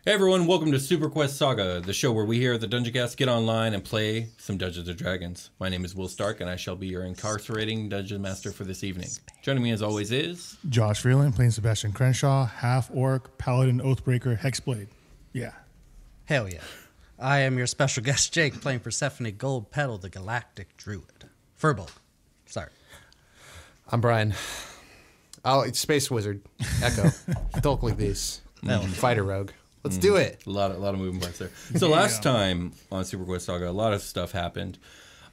Hey everyone, welcome to SuperQuest Saga, the show where we here at the Dungeoncast get online and play some Dungeons & Dragons. My name is Will Stark, and I shall be your incarcerating Dungeon Master for this evening. Joining me as always is... Josh Freeland, playing Sebastian Crenshaw, half-orc, paladin, oathbreaker, hexblade. Yeah. Hell yeah. I am your special guest, Jake, playing Persephone Goldpetal, the galactic druid. Furbolg. Sorry. I'm Brian. Oh, it's Space Wizard. Echo. Dolk this. Fighter Rogue. Let's do it. A lot of moving parts there. So last time on SuperQuest Saga, a lot of stuff happened.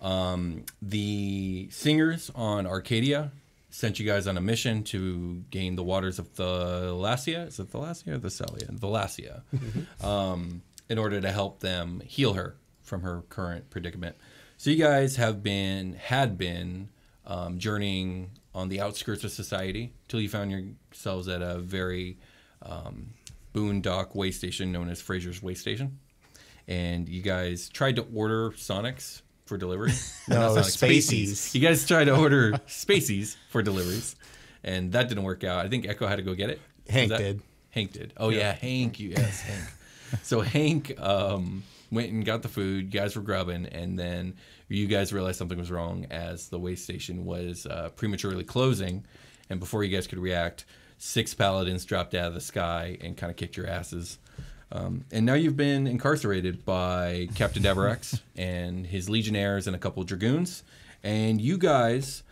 The singers on Arcadia sent you guys on a mission to gain the waters of the Lasia. Is it the Lasia or the Celia? The Lasia. In order to help them heal her from her current predicament. So you guys had been journeying on the outskirts of society till you found yourselves at a very boondock way station known as Fraser's Way Station. And you guys tried to order Sonics for delivery. No, Spaceys. You guys tried to order Spaceys for deliveries, and that didn't work out. I think Echo had to go get it. Hank did. Hank did. Oh, yeah, Hank. Yes, Hank. So Hank went and got the food. You guys were grubbing, and then you guys realized something was wrong as the way station was prematurely closing. And before you guys could react, 6 paladins dropped out of the sky and kind of kicked your asses. And now you've been incarcerated by Captain Davarax and his legionnaires and a couple of dragoons. And you guys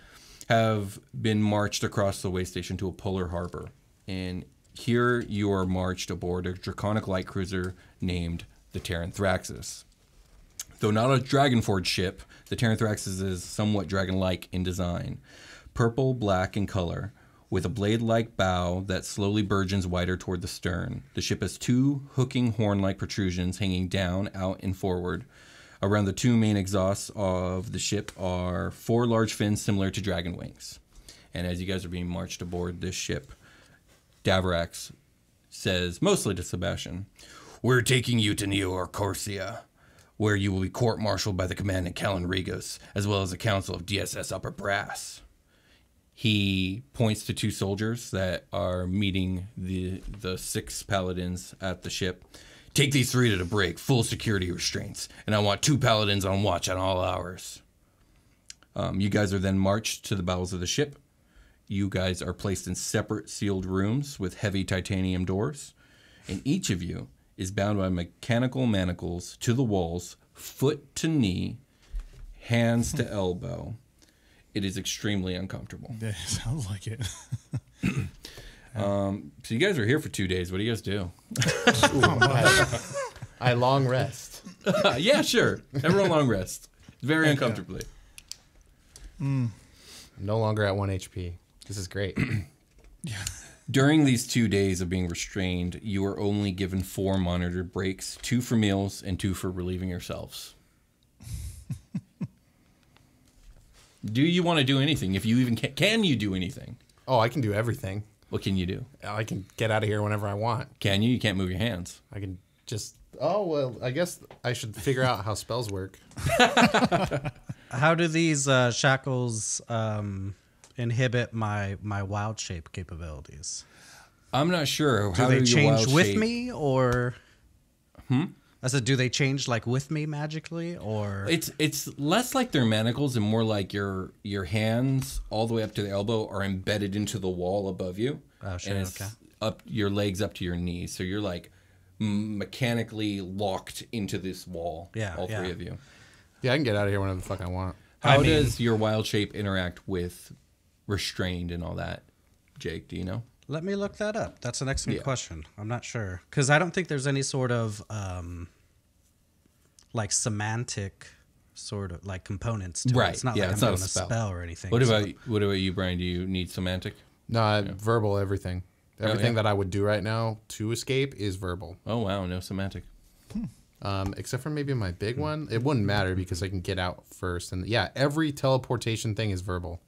have been marched across the way station to a polar harbor. And here you are marched aboard a draconic light cruiser named the Terrenthraxis. Though not a Dragonforged ship, the Terrenthraxis is somewhat dragon-like in design. Purple, black in color, with a blade-like bow that slowly burgeons wider toward the stern. The ship has 2 hooking horn-like protrusions hanging down, out, and forward. Around the 2 main exhausts of the ship are 4 large fins similar to dragon wings. And as you guys are being marched aboard this ship, Davarax says, mostly to Sebastian, "We're taking you to Neo-Arcorsia, where you will be court-martialed by the commandant Callan Regos, as well as the council of DSS Upper Brass." He points to 2 soldiers that are meeting the 6 paladins at the ship. "Take these 3 to the brig, full security restraints, and I want 2 paladins on watch at all hours." You guys are then marched to the bowels of the ship. You guys are placed in separate sealed rooms with heavy titanium doors, and each of you is bound by mechanical manacles to the walls, foot to knee, hands to elbow. It is extremely uncomfortable. That sounds like it. So you guys are here for 2 days. What do you guys do? I long rest. Yeah, sure. Everyone long rest. Very uncomfortably. No longer at 1 HP. This is great. Yeah. During these 2 days of being restrained, you are only given 4 monitored breaks, 2 for meals and 2 for relieving yourselves. Do you want to do anything? If you even can you do anything? Oh, I can do everything. What can you do? I can get out of here whenever I want. Can you? You can't move your hands. I can just... Oh, well, I guess I should figure out how spells work. How do these shackles inhibit my wild shape capabilities? I'm not sure. Do they change with me, or... I said, do they change like with me magically, or it's less like their manacles and more like your hands all the way up to the elbow are embedded into the wall above you. Oh, sure, and it's up your legs up to your knees, so you're like mechanically locked into this wall. Yeah, all 3 of you. Yeah, I can get out of here whenever the fuck I want. How does your wild shape interact with restrained and all that, Jake? Do you know? Let me look that up. That's an excellent question. I'm not sure, because I don't think there's any sort of like semantic sort of like components to it. It's not like I'm doing a spell or anything. What about you, Brian? Do you need semantic? No, verbal everything. Everything that I would do right now to escape is verbal. Oh, wow. No semantic. Except for maybe my big one. It wouldn't matter because I can get out first. And yeah, every teleportation thing is verbal.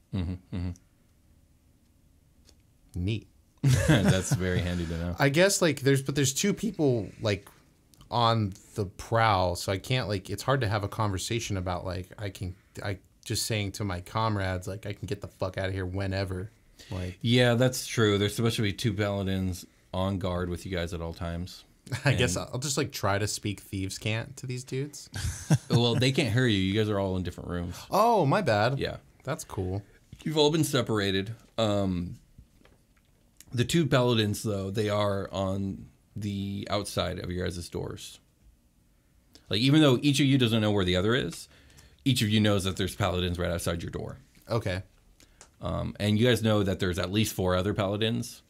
Neat. That's very handy to know. I guess like there's 2 people like on the prowl, so I can't like, it's hard to have a conversation about like I just saying to my comrades like I can get the fuck out of here whenever. Like, yeah, that's true. There's supposed to be 2 paladins on guard with you guys at all times. I guess I'll just like try to speak thieves' cant to these dudes. Well, they can't hear you. You guys are all in different rooms. Oh, my bad. Yeah. That's cool. You've all been separated. The two paladins, though, they are on the outside of your guys' doors. Like, even though each of you doesn't know where the other is, each of you knows that there's paladins right outside your door. Okay. And you guys know that there's at least 4 other paladins,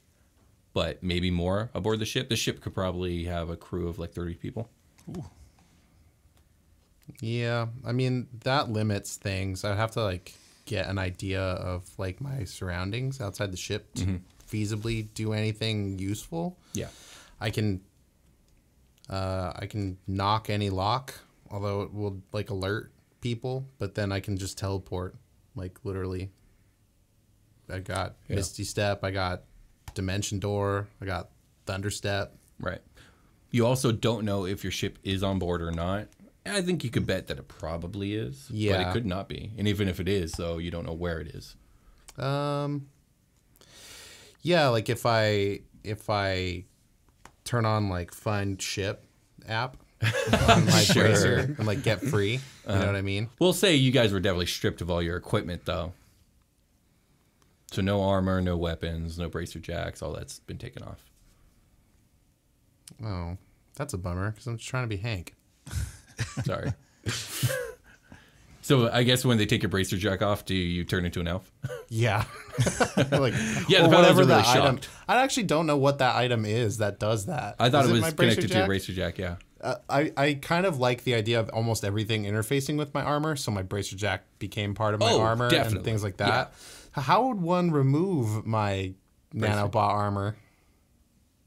but maybe more aboard the ship. The ship could probably have a crew of like 30 people. Ooh. Yeah, I mean, that limits things. I'd have to like get an idea of like my surroundings outside the ship to feasibly do anything useful. Yeah. I can knock any lock, although it will like alert people, but then I can just teleport, like literally. I got Misty Step, I got Dimension Door, I got Thunderstep. Right. You also don't know if your ship is on board or not. I think you could bet that it probably is. Yeah. But it could not be. And even if it is, though, you don't know where it is. Yeah, like if I turn on like Find Ship app on my bracer and like get free, you know what I mean? We'll say you guys were definitely stripped of all your equipment, though. So no armor, no weapons, no bracer jacks, all that's been taken off. Oh, that's a bummer because I'm just trying to be Hank. Sorry. So I guess when they take your bracer jack off, do you turn into an elf? Yeah. Like, Yeah, or the whatever really that item. shocked. I actually don't know what that item is that does that. I thought Is it was my bracer connected to your jack? bracer jack, yeah. I kind of like the idea of almost everything interfacing with my armor, so my bracer jack became part of my armor definitely. and things like that. How would one remove my nanobot armor?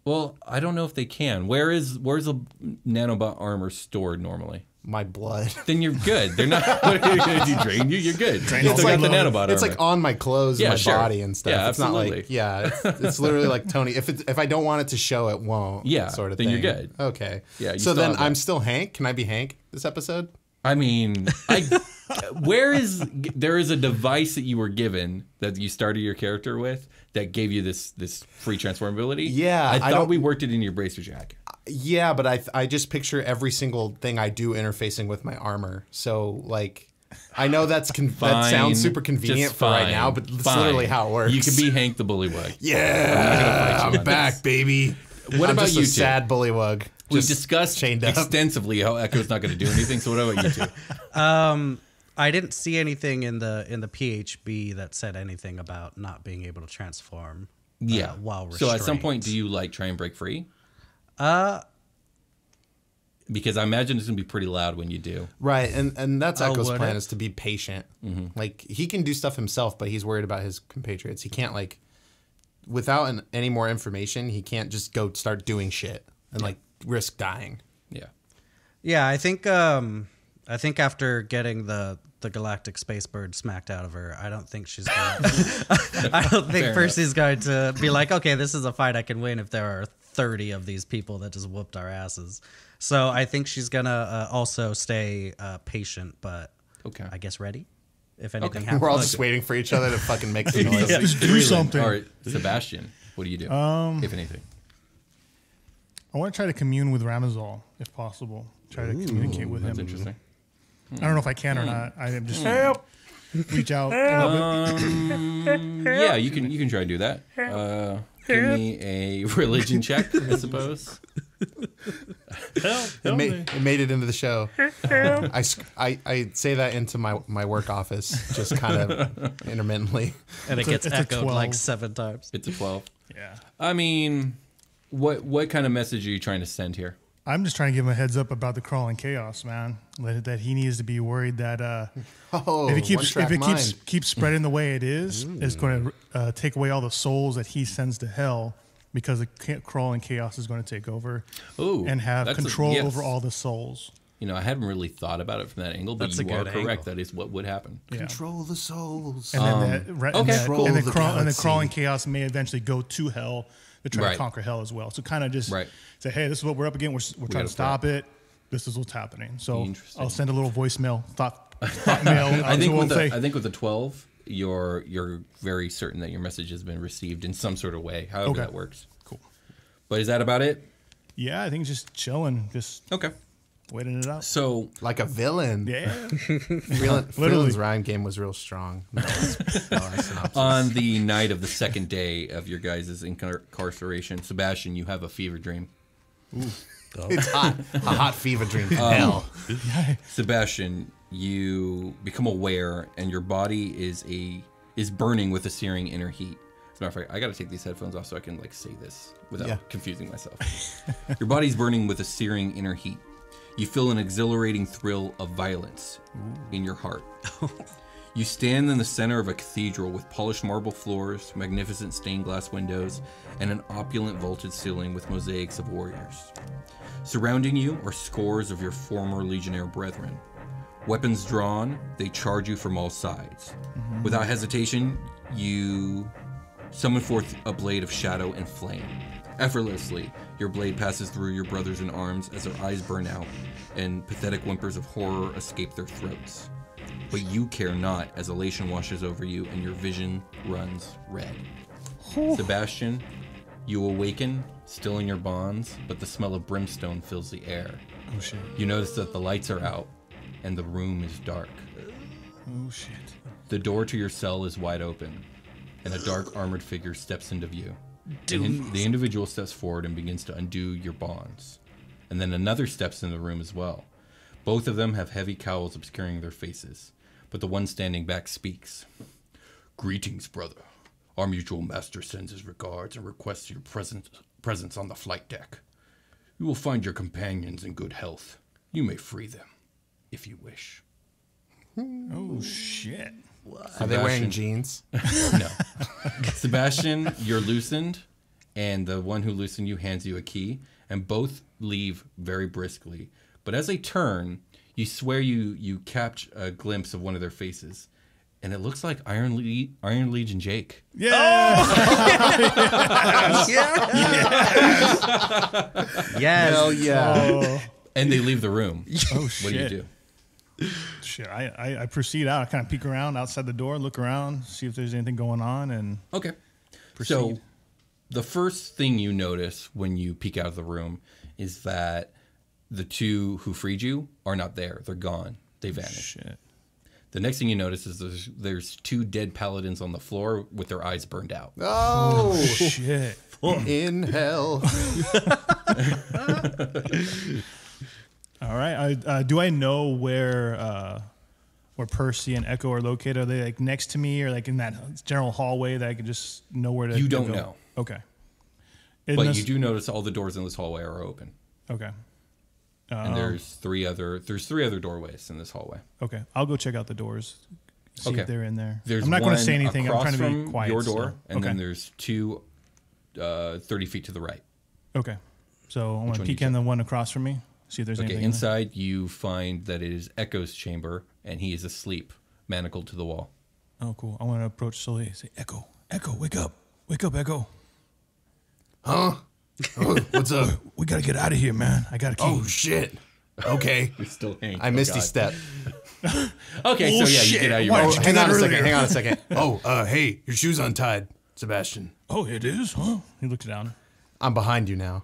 Well, I don't know if they can. Where's a nanobot armor stored normally? My blood. Then you're good. They're not. What are you going to do? Drain you? You're good. You still got the nanobot It's armor. like on my clothes, and my body and stuff. Yeah, it's not absolutely. like it's literally like Tony. If I don't want it to show, it won't. Yeah, sort of then thing. you're good. Okay. Yeah, you So still then have I'm that. still Hank. Can I be Hank this episode? I mean, there is a device that you were given that you started your character with that gave you this free transformability. Yeah, I I thought don't- we worked it in your bracer jack. Yeah, but I just picture every single thing I do interfacing with my armor. So like, I know that sounds super convenient Just for right fine. now, but it's Fine. literally how it works. You can be Hank the Bullywug. Yeah, fight you I'm on back, this. baby. What I'm about just you a two? sad bullywug. We Just discussed chained up. extensively how Echo's not going to do anything. So what about you two? I didn't see anything in the PHB that said anything about not being able to transform. While restrained. So at some point, do you like try and break free? Because I imagine it's gonna be pretty loud when you do. Right, and that's Oh, Echo's would plan it? is to be patient. Like he can do stuff himself, but he's worried about his compatriots. He can't like, without any more information, he can't just go start doing shit and like risk dying. Yeah. Yeah, I think after getting the galactic space bird smacked out of her, I don't think she's gonna I don't think Fair Percy's going to be like, okay, this is a fight I can win if there are 30 of these people that just whooped our asses. So I think she's gonna also stay patient, but Okay. I guess ready if anything happens. We're all just waiting for each other to fucking make some noise. Just do something. All right, Sebastian, what do you do, if anything? I want to try to commune with Ramazal, if possible. Try to communicate with That's him. interesting. I don't know if I can or not. I am just reach out a little bit. Yeah, you can try to do that. Give me a religion check, I suppose. It made it into the show. I say that into my work office, just kind of intermittently. And it gets it's a echoed 12. like 7 times. It's a 12. Yeah. I mean, what kind of message are you trying to send here? I'm just trying to give him a heads up about the crawling chaos, man. That he needs to be worried that Oh, if it one-track mind. keeps spreading the way it is, it's going to take away all the souls that he sends to hell, because the crawling chaos is going to take over Ooh, and have that's control yes. over all the souls. You know, I hadn't really thought about it from that angle, but That's a you are good correct. angle. That is what would happen. Yeah. Control the souls. And then okay, cool. and the the galaxy. crawling chaos may eventually go to hell to try Right. to conquer hell as well. So kind of just Right. say, hey, this is what we're up against. We're trying gotta to stop it. This is what's happening. So Interesting. I'll send a little voicemail, thought mail. I think we'll with say. I think with the 12, you're very certain that your message has been received in some sort of way, however Okay. that works. Cool. But is that about it? Yeah, I think just chilling, just Okay. waiting it out. So Like a villain. Yeah. Villain's Rhyme game was real strong. No, synopsis. on the night of the second day of your guys' incarceration, Sebastian, you have a fever dream. It's hot. A hot fever dream from hell. Sebastian, you become aware, and your body is burning with a searing inner heat. As a matter of fact, I got to take these headphones off so I can like say this without confusing myself. Your body's burning with a searing inner heat. You feel an exhilarating thrill of violence in your heart. You stand in the center of a cathedral with polished marble floors, magnificent stained glass windows, and an opulent vaulted ceiling with mosaics of warriors. Surrounding you are scores of your former legionnaire brethren. Weapons drawn, they charge you from all sides. Without hesitation, you summon forth a blade of shadow and flame. Effortlessly, your blade passes through your brothers in arms as their eyes burn out, and pathetic whimpers of horror escape their throats. But you care not as elation washes over you and your vision runs red. Sebastian, you awaken, still in your bonds, but the smell of brimstone fills the air. Oh shit. You notice that the lights are out, and the room is dark. Oh shit. The door to your cell is wide open, and a dark armored figure steps into view. The individual steps forward and begins to undo your bonds. And then another steps in the room as well. Both of them have heavy cowls obscuring their faces, but the one standing back speaks. Greetings, brother. Our mutual master sends his regards and requests your presence on the flight deck. You will find your companions in good health. You may free them, if you wish. Oh shit. Are they wearing jeans? No. Sebastian, you're loosened, and the one who loosened you hands you a key, and both leave very briskly. But as they turn, you swear you catch a glimpse of one of their faces, and it looks like Iron Legion Jake. Yeah. Yes. Hell yeah. Oh And they leave the room. shit. What do you do? Shit. I proceed out. I kind of peek around outside the door, look around, see if there's anything going on, and Okay. proceed. So the first thing you notice when you peek out of the room is that the two who freed you are not there. They're gone. They vanished. Shit. The next thing you notice is there's two dead paladins on the floor with their eyes burned out. Oh, Shit. in hell. All right. Do I know where Percy and Echo are located? Are they like next to me, or like in that general hallway that I can just know where to? You don't go? know. Okay. But you do notice all the doors in this hallway are open. Okay. And there's three other doorways in this hallway. Okay. I'll go check out the doors. See Okay. if they're in there. There's I'm not going one to say anything. I'm across trying to be from quiet. your door, still. and okay. then there's two 30 feet to the right. Okay. So I'm going to one peek you in check? the one across from me. See if there's Okay, anything. in there. inside you find that it is Echo's chamber, and he is asleep, manacled to the wall. Oh, cool. I want to approach slowly. Say, Echo, wake up, Echo. Huh? Oh, what's up? We got to get out of here, man. I got a key. Oh, shit. Okay. You're still hanging. I misty step. Okay, so yeah, you get out of your Why room. did you do Hang that on a second. earlier? Hang on a second. Oh, hey, your shoe's untied, Sebastian. Oh, it is, huh? He looked down. I'm behind you now.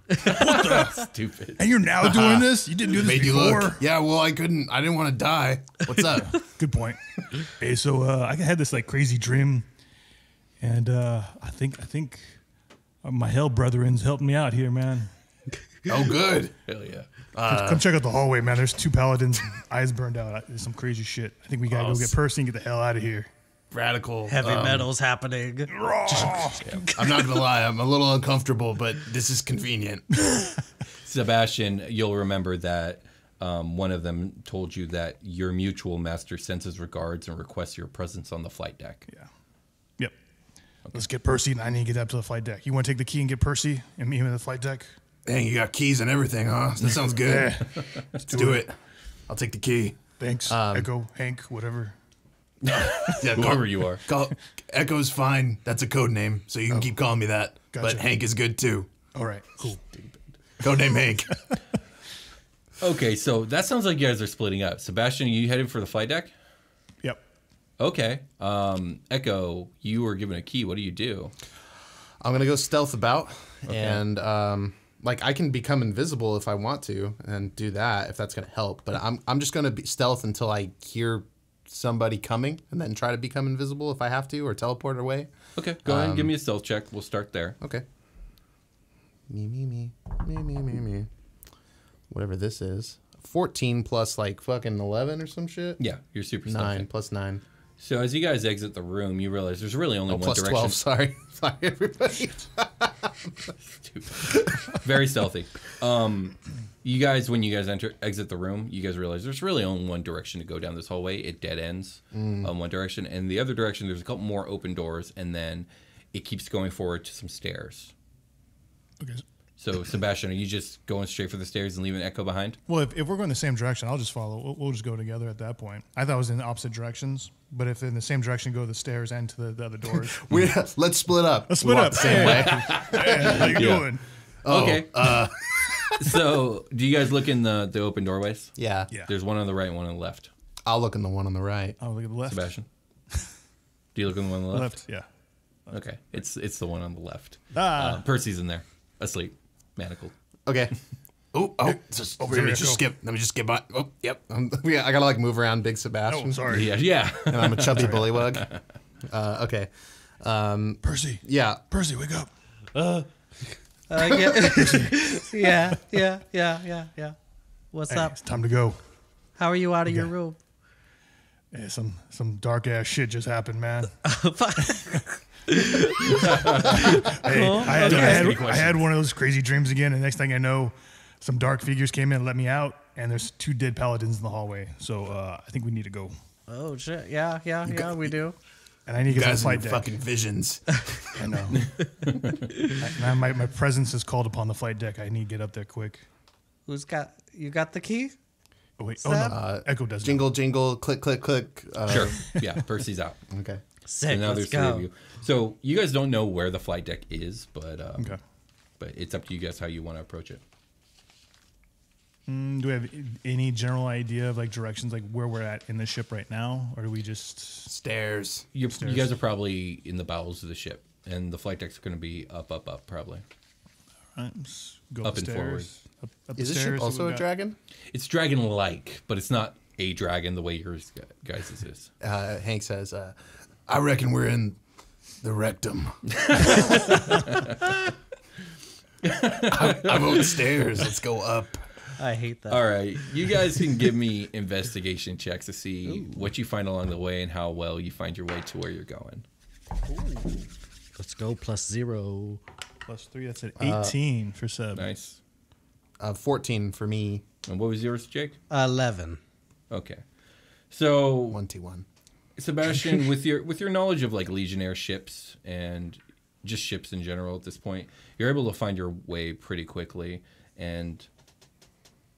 Stupid. And you're now doing this? You didn't do this Made you before. look. Yeah, well, I didn't want to die. What's up? Good point. Hey, so I had this like crazy dream, and I think my hell brethren's helping me out here, man. Oh, good. Hell yeah. Come check out the hallway, man. There's two paladins, eyes burned out. There's some crazy shit. I think we gotta go get Percy and get the hell out of here. Radical. Heavy metal's happening. I'm not going to lie. I'm a little uncomfortable, but this is convenient. Sebastian, you'll remember that one of them told you that your mutual master sends his regards and requests your presence on the flight deck. Yeah. Yep. Let's get Percy, and I need to get up to the flight deck. You want to take the key and get Percy and meet him at the flight deck? Dang, you got keys and everything, huh? That sounds good. Yeah. Let's do it. I'll take the key. Thanks, Echo, Hank, whatever. Yeah, Whoever you are. Echo's fine. That's a code name, so you can keep calling me that. Gotcha. But Hank is good too. All right, cool. Code name Hank. Okay, so that sounds like you guys are splitting up. Sebastian, are you headed for the flight deck? Yep. Okay. Echo, you were given a key. What do you do? I'm gonna go stealth about, and Like, I can become invisible if I want to and do that, if that's going to help. But I'm just going to be stealth until I hear somebody coming and then try to become invisible if I have to, or teleport away. Okay, go ahead and give me a stealth check. We'll start there. Okay. Me. Whatever this is. 14 plus, like, fucking 11 or some shit? Yeah, you're super stealthy. 9 plus 9. So as you guys exit the room, you realize there's really only one Plus direction. 12, sorry. Sorry, everybody. Stupid. Very stealthy. You guys, when you guys exit the room, you guys realize there's really only one direction to go down this hallway. It dead ends one direction, and the other direction there's a couple more open doors, and then it keeps going forward to some stairs. Okay. So Sebastian, are you just going straight for the stairs and leaving Echo behind? Well, if we're going the same direction, I'll just follow. We'll just go together at that point. I thought it was in the opposite directions, but if they're in the same direction, go the stairs and to the other doors. Let's split up. Let's split up. The same way. Hey, how you doing? Okay. So do you guys look in the open doorways? Yeah. There's one on the right and one on the left. I'll look in the one on the right. I'll look at the left. Sebastian? Do you look in the one on the left? Yeah. Okay. It's the one on the left. Percy's in there, asleep, manacled. Okay. Let me just skip by. Oh, yep. I gotta like move around Big Sebastian. Oh, sorry. Yeah. And I'm a chubby bullywug. Okay. Percy. Yeah. Percy, wake up. Yeah. What's Hey, up? it's time to go. How are you out of your room? Hey, some dark ass shit just happened, man. Hey, I had one of those crazy dreams again, and the next thing I know, some dark figures came in and let me out, and there's 2 dead paladins in the hallway. So I think we need to go. Oh shit! Yeah, we do. And I need to get Guys some and flight your deck. fucking visions. I know. My presence is called upon the flight deck. I need to get up there quick. You got the key? Oh wait, Seb? no, Echo does. Jingle, jingle, click, click, click. Sure. Yeah, Percy's out. Okay. Sick. So now Let's there's 3 of go. you. So you guys don't know where the flight deck is, but Okay. but it's up to you guys how you want to approach it. Do we have any general idea of like directions, like where we're at in the ship right now, or do we just? Stairs. You guys are probably in the bowels of the ship, and the flight deck's going to be up, probably. Right, let's go Up and forward. Up Is the this stairs, ship see also what a we got. dragon? It's dragon-like, but it's not a dragon the way yours guys is. Hank says, I reckon we're in the rectum. I vote stairs. Let's go up. I hate that. All right, you guys can give me investigation checks to see what you find along the way and how well you find your way to where you're going. Let's go +0. +3. That's an 18 for Seb. Nice. 14 for me. And what was yours, Jake? 11. Okay. So 1T1. Sebastian, with your knowledge of like Legionnaire ships and just ships in general at this point, you're able to find your way pretty quickly. And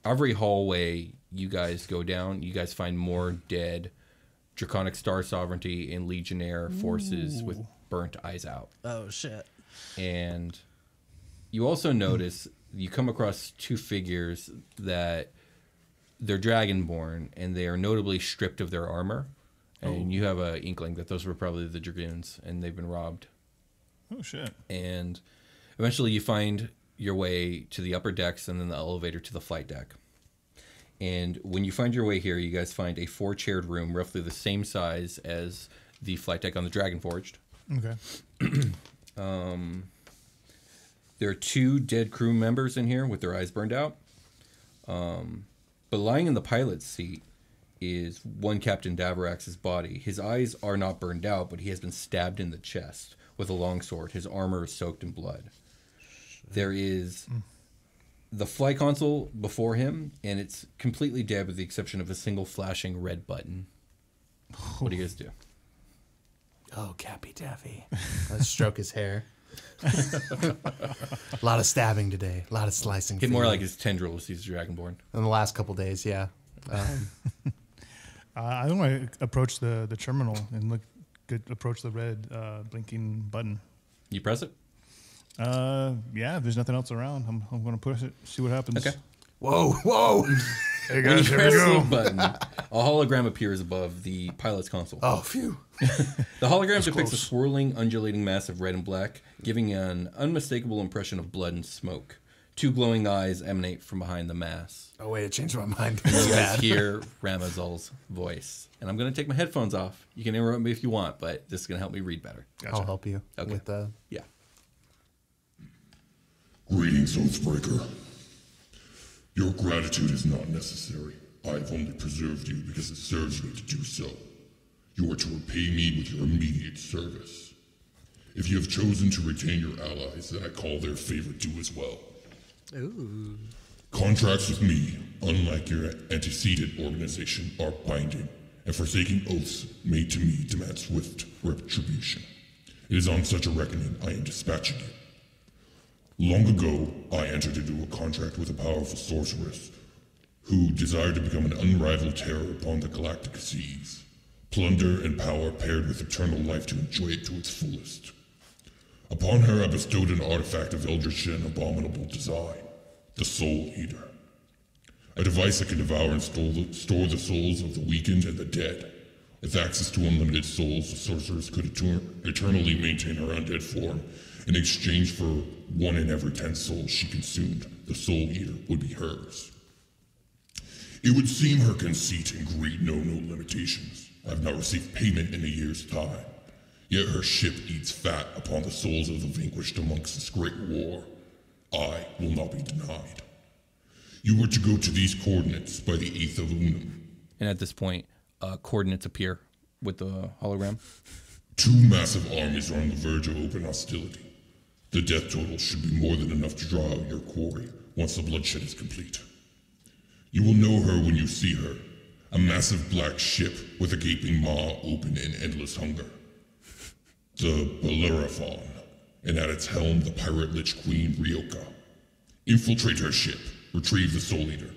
every hallway you guys go down, you guys find more dead Draconic Star Sovereignty and Legionnaire forces with burnt eyes out. Oh shit. And you also notice you come across 2 figures that they're dragonborn, and they are notably stripped of their armor. And you have an inkling that those were probably the dragoons, and they've been robbed. Oh shit. And eventually you find your way to the upper decks and then the elevator to the flight deck. And when you find your way here, you guys find a 4-chaired room, roughly the same size as the flight deck on the Dragonforged. Okay. There are 2 dead crew members in here with their eyes burned out. But lying in the pilot's seat is one Captain Davarax's body. His eyes are not burned out, but he has been stabbed in the chest with a longsword. His armor is soaked in blood. There is the flight console before him, and it's completely dead with the exception of a single flashing red button. What do you guys do? Oh, Cappy Daffy. Let's stroke his hair. A lot of stabbing today. A lot of slicing. Get more like his tendrils. He's Dragonborn. in the last couple days, yeah. I don't want to approach the terminal and approach the red blinking button. You press it? Yeah, if there's nothing else around, I'm going to push it, see what happens. Okay. Whoa, whoa. Hey When guys, you here we press the go. button, a hologram appears above the pilot's console. Oh, phew. The hologram depicts a close. swirling, undulating mass of red and black, giving an unmistakable impression of blood and smoke. 2 glowing eyes emanate from behind the mask. Oh wait, it changed my mind. You guys hear Ramazal's voice. And I'm going to take my headphones off. You can interrupt me if you want, but this is going to help me read better. Gotcha. I'll help you with the... Yeah. Greetings, Oathbreaker. Your gratitude is not necessary. I have only preserved you because it serves me to do so. You are to repay me with your immediate service. If you have chosen to retain your allies, then I call their favor due as well. Ooh. Contracts with me, unlike your antecedent organization, are binding, and forsaking oaths made to me demand swift retribution. It is on such a reckoning I am dispatching you. Long ago, I entered into a contract with a powerful sorceress who desired to become an unrivaled terror upon the galactic seas. Plunder and power paired with eternal life to enjoy it to its fullest. Upon her I bestowed an artifact of eldritch and abominable design, the Soul Eater. A device that can devour and store the souls of the weakened and the dead. With access to unlimited souls, the sorceress could eternally maintain her undead form. In exchange for 1 in every 10 souls she consumed, the Soul Eater would be hers. It would seem her conceit and greed know no limitations. I have not received payment in a year's time. Yet her ship eats fat upon the souls of the vanquished amongst this great war. I will not be denied. You were to go to these coordinates by the 8th of Unum. And at this point, coordinates appear with the hologram. 2 massive armies are on the verge of open hostility. The death total should be more than enough to draw out your quarry once the bloodshed is complete. You will know her when you see her. A massive black ship with a gaping maw open in endless hunger. The Bellerophon, and at its helm the pirate lich queen Ryoka. Infiltrate her ship, retrieve the Soul Eater.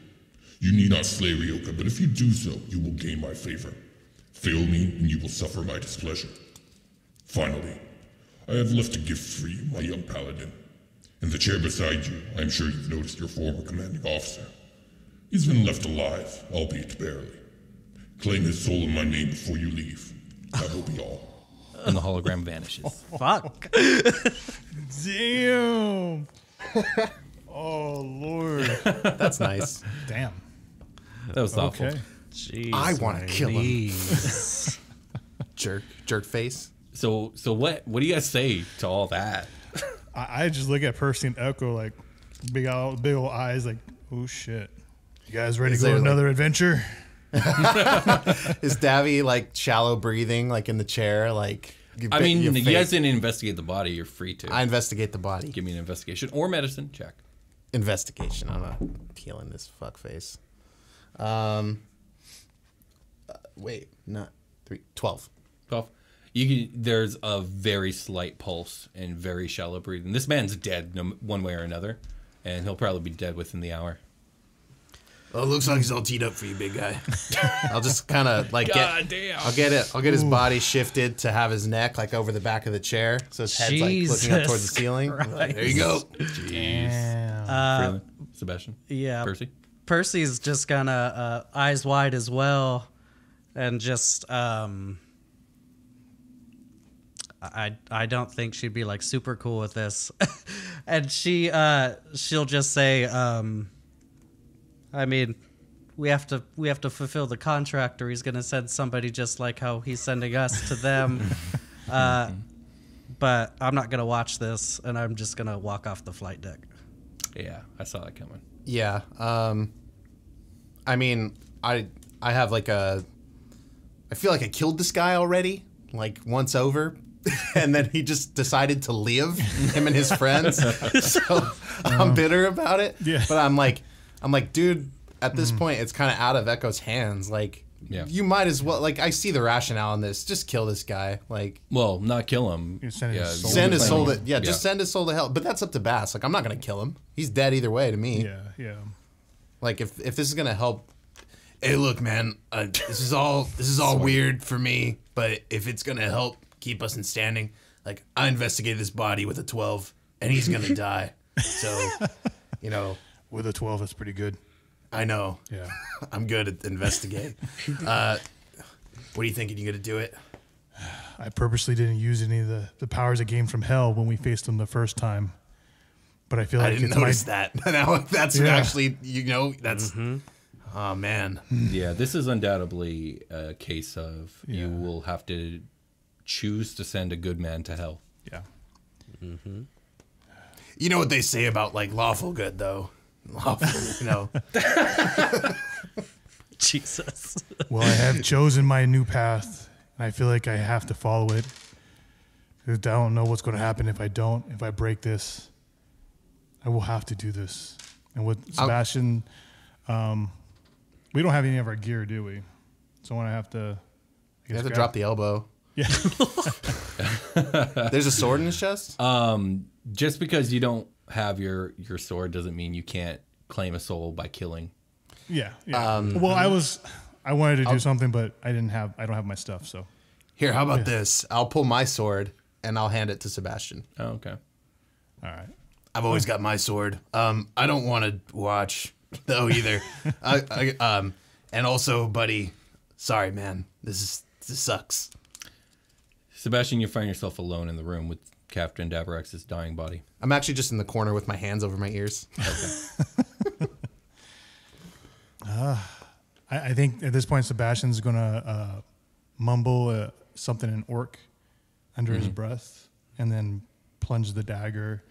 You need not slay Ryoka, but if you do so, you will gain my favor. Fail me, and you will suffer my displeasure. Finally, I have left a gift for you, my young paladin. In the chair beside you, I am sure you've noticed your former commanding officer. He's been left alive, albeit barely. Claim his soul in my name before you leave. That will be all. And the hologram vanishes. Fuck. Damn. Oh, Lord. That's nice. Damn. That was thoughtful. Okay. Jeez, I want to kill him. Louise. Jerk face. So what do you guys say to all that? I just look at Percy and Echo like big old eyes like, oh, shit. You guys ready to go on another adventure? Is Davy like shallow breathing, like in the chair? Like, I mean, you guys didn't investigate the body. You're free to. I investigate the body. Give me an investigation or medicine check. Investigation. I'm not healing this fuckface. Wait, not 3. 12. 12. There's a very slight pulse and very shallow breathing. This man's dead one way or another, and he'll probably be dead within the hour. Oh, it looks like he's all teed up for you, big guy. I'll just kind of like damn. I'll get his body shifted to have his neck like over the back of the chair, so his head's like looking up towards the ceiling. Like, there you go. Freeland, Sebastian. Yeah. Percy. Percy's just gonna eyes wide as well, and just I don't think she'd be like super cool with this, and she'll just say, I mean, we have to fulfill the contract, or he's gonna send somebody just like how he's sending us to them. But I'm not gonna watch this, and I'm just gonna walk off the flight deck. Yeah, I saw that coming. Yeah. I mean, I have like I feel like I killed this guy already, like once over. And then he just decided to live, him and his friends. So I'm bitter about it. Yeah. But I'm like, dude, at this point, it's kind of out of Echo's hands. Like, you might as well, like, I see the rationale in this. Just kill this guy. Like, well, not kill him. Send his soul. Send his soul to, just send his soul to hell. But that's up to Bass. Like, I'm not going to kill him. He's dead either way to me. Yeah. Like, if this is going to help. Hey, look, man, this is all weird for me. But if it's going to help keep us in standing, like, I investigated this body with a 12, and he's going to die. So, With a 12, that's pretty good. I know. Yeah. I'm good at investigating. What do you think? Are you going to do it? I purposely didn't use any of the powers I gained from hell when we faced them the first time. but I feel like I didn't it's notice that. Now that's Yeah. actually, that's. Oh man. Yeah, this is undoubtedly a case of you will have to choose to send a good man to hell. Yeah. You know what they say about like lawful good though. Lawful, Jesus. Well, I have chosen my new path, and I feel like I have to follow it. 'Cause I don't know what's going to happen if I don't. If I break this, I will have to do this. And with Sebastian, we don't have any of our gear, do we? So when I have to, You have to drop the elbow. Yeah. There's a sword in his chest? Just because you don't have your sword doesn't mean you can't claim a soul by killing. Yeah. Well, I wanted to do something, but I don't have my stuff. So Here, how about this? I'll pull my sword and I'll hand it to Sebastian. Oh, okay. all right. I've always got my sword. I don't want to watch though either. And also, buddy, sorry, man. This sucks. Sebastian, you find yourself alone in the room with Captain Davarax's dying body. I'm actually just in the corner with my hands over my ears. I think at this point, Sebastian's going to mumble something in orc under his breath and then plunge the dagger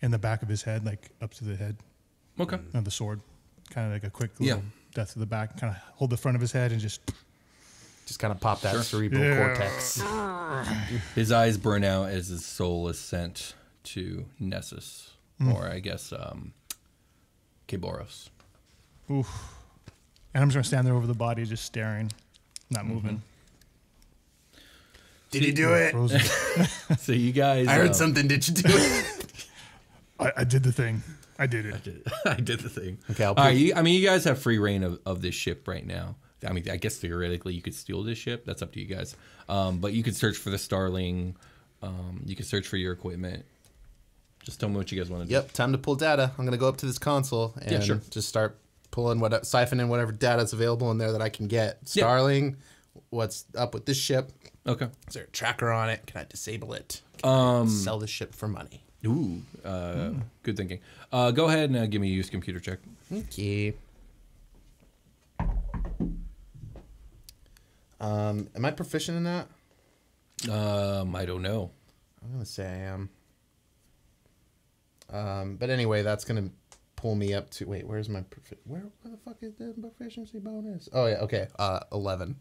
in the back of his head, like up to the head Okay. of the sword. Kind of like a quick little death to the back. Kind of hold the front of his head and just Just kind of pop that cerebral cortex. His eyes burn out as his soul is sent to Nessus, or I guess Kaboros. oof. And I'm just going to stand there over the body, just staring, not moving. Did he do it? Frozen. So you guys, I heard something. Did you do it? I did the thing. I did it. I did the thing. Okay, I'll All right. You guys have free reign of this ship right now. I mean, I guess theoretically you could steal this ship. That's up to you guys. But you could search for the Starling. You could search for your equipment. Just tell me what you guys want to do. Yep, time to pull data. I'm gonna go up to this console and just start pulling siphoning whatever data's available in there that I can get. Starling, what's up with this ship? Okay. Is there a tracker on it? Can I disable it? Can I sell this ship for money? Ooh. Good thinking. Go ahead and give me a use computer check. Okay. Am I proficient in that? I don't know. I'm gonna say I am. But anyway, that's gonna pull me up to where's my where the fuck is the proficiency bonus? Oh yeah, okay. 11.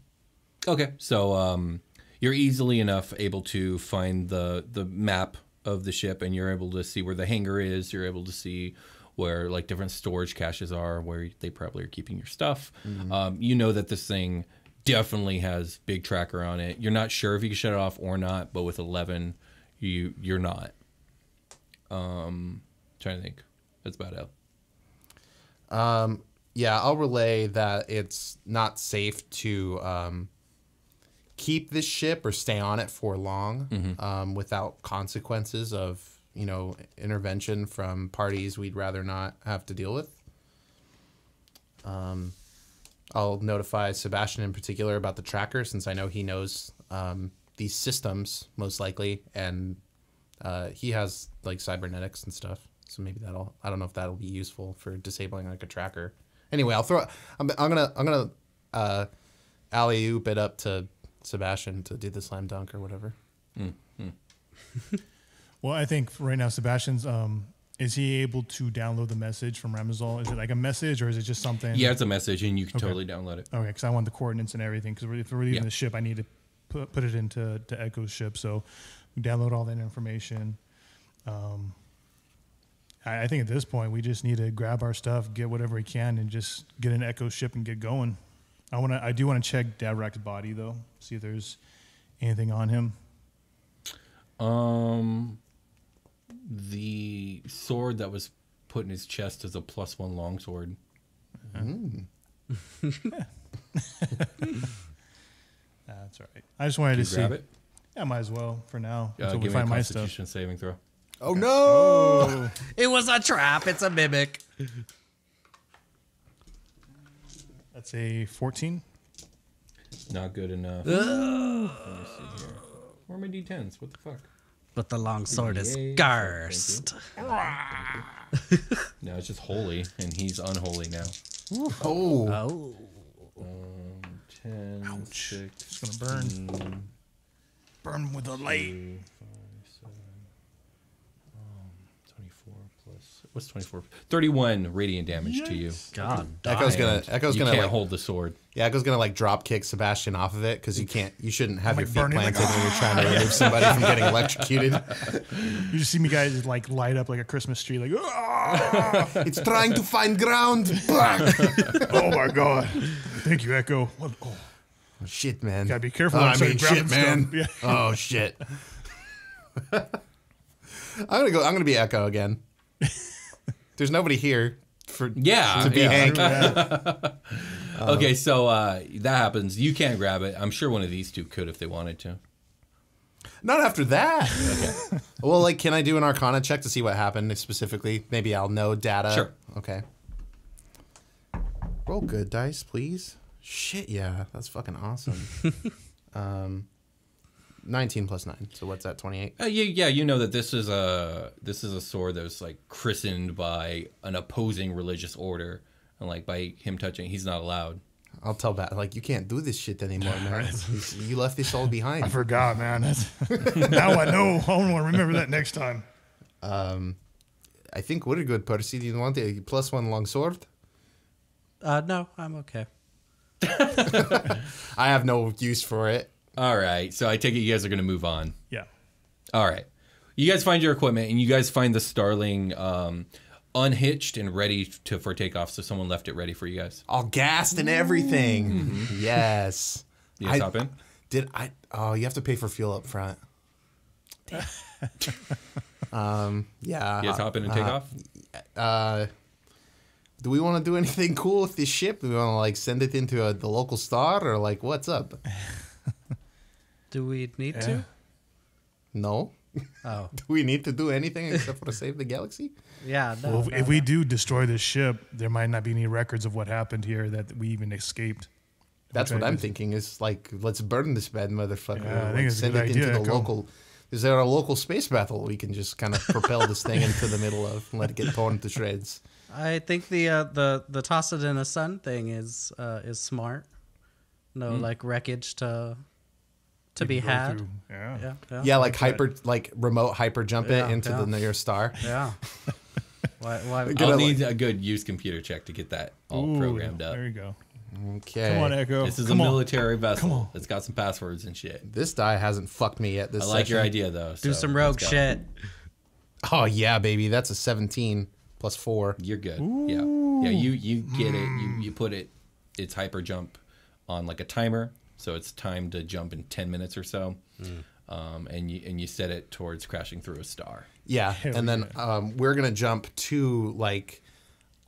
Okay, so you're easily enough able to find the map of the ship, and you're able to see where the hangar is. You're able to see where like different storage caches are, where they probably are keeping your stuff. You know that this thing definitely has big tracker on it. You're not sure if you can shut it off or not, but with 11, you're not. Trying to think. That's about it. Yeah, I'll relay that it's not safe to keep this ship or stay on it for long without consequences of, intervention from parties we'd rather not have to deal with. I'll notify Sebastian in particular about the tracker since I know he knows these systems most likely, and he has like cybernetics and stuff. So maybe I don't know if that'll be useful for disabling like a tracker. Anyway, I'm gonna alley-oop it up to Sebastian to do the slam dunk or whatever. Well, I think right now Sebastian's is he able to download the message from Ramazal? Is it like a message or is it just something? Yeah, it's a message, and you can totally download it. Okay, because I want the coordinates and everything. Because if we're leaving the ship, I need to put it into Echo's ship. So we download all that information. I think at this point we just need to grab our stuff, get whatever we can, and just get an Echo ship and get going. I do want to check Davarax's body though, see if there's anything on him. The sword that was put in his chest is a +1 longsword. That's all right. I just wanted to see. Grab it. Yeah, might as well for now until we Give me a find my stuff. Constitution saving throw. Oh no! Oh, It was a trap. It's a mimic. that's a 14. Not good enough. Let me see here. Where are my D10s? What the fuck? but the long sword is Yay, cursed. No, it's just holy, and he's unholy now. Oh. Oh. 10, Ouch. 6, It's gonna burn. 15, Burn with the light. 2, 5, 7, 24 plus... What's 24? 31 radiant damage to you. God. Echo's damn. gonna You can't like, hold the sword. yeah, Echo's gonna like drop kick Sebastian off of it because you shouldn't have your like feet burning, like, planted when you're trying to remove somebody from getting electrocuted. You just see me guys like light up like a Christmas tree, like, "Ah!" It's trying to find ground. Oh my god! Thank you, Echo. What- Oh, Shit, man. gotta be careful. Oh, when I start mean, grabbing shit, man. stuff. Yeah. Oh, shit. I'm gonna be Echo again. There's nobody here for Yeah, to be yeah. Hank. Okay, so that happens. You can't grab it. I'm sure one of these two could if they wanted to. Not after that. Okay. Well, like, can I do an Arcana check to see what happened specifically? Maybe I'll know data. Sure. Okay. Roll good dice, please. Shit, yeah, that's fucking awesome. 19 plus 9. So what's that? 28. Yeah, you know that this is a sword that was like christened by an opposing religious order, and like by him touching, he's not allowed. I'll tell that. Like, you can't do this shit anymore, man. You left this all behind. I forgot, man. Now I know. I want to remember that next time. I think we're good, Percy. Do you want a +1 longsword? No, I'm okay. I have no use for it. All right, so I take it you guys are going to move on. Yeah. All right, you guys find your equipment, and you guys find the Starling unhitched and ready for takeoff. So someone left it ready for you guys. All gassed and everything. Mm-hmm. Yes. You guys hop in. Oh, you have to pay for fuel up front. Yeah. You guys hop in and take off. Do we want to do anything cool with this ship? Do we want to like send it into the local star or like what's up? Do we need to? No. Oh. Do we need to do anything except for save the galaxy? Yeah, no. Well, no, if we no. do destroy this ship, there might not be any records of what happened here that we even escaped. That's Which what I I'm guess- thinking is like, let's burn this bad motherfucker. Yeah, I Like, think it's a send good it idea, into the Echo. local. Is there a local space battle we can just kind of propel this thing into the middle of and let it get torn to shreds? I think the toss it in the sun thing is smart. No, like wreckage to be Go had. through. Yeah. Yeah, like remote hyper jump Yeah, it into yeah. the nearest star. Yeah. Why? I'll need a good use computer check to get that all Ooh, programmed up. There you go. Okay. Come on, Echo. This is Come a on. military Come vessel. on. It's got some passwords and shit. This die hasn't fucked me yet. This I like your session. idea though. Do so some let's rogue go. shit. Oh yeah, baby, that's a 17 plus 4. You're good. Yeah. You get it. You put it. It's hyper jump on like a timer, so it's timed to jump in 10 minutes or so. And you set it towards crashing through a star. Yeah, Hell and then we're gonna jump to like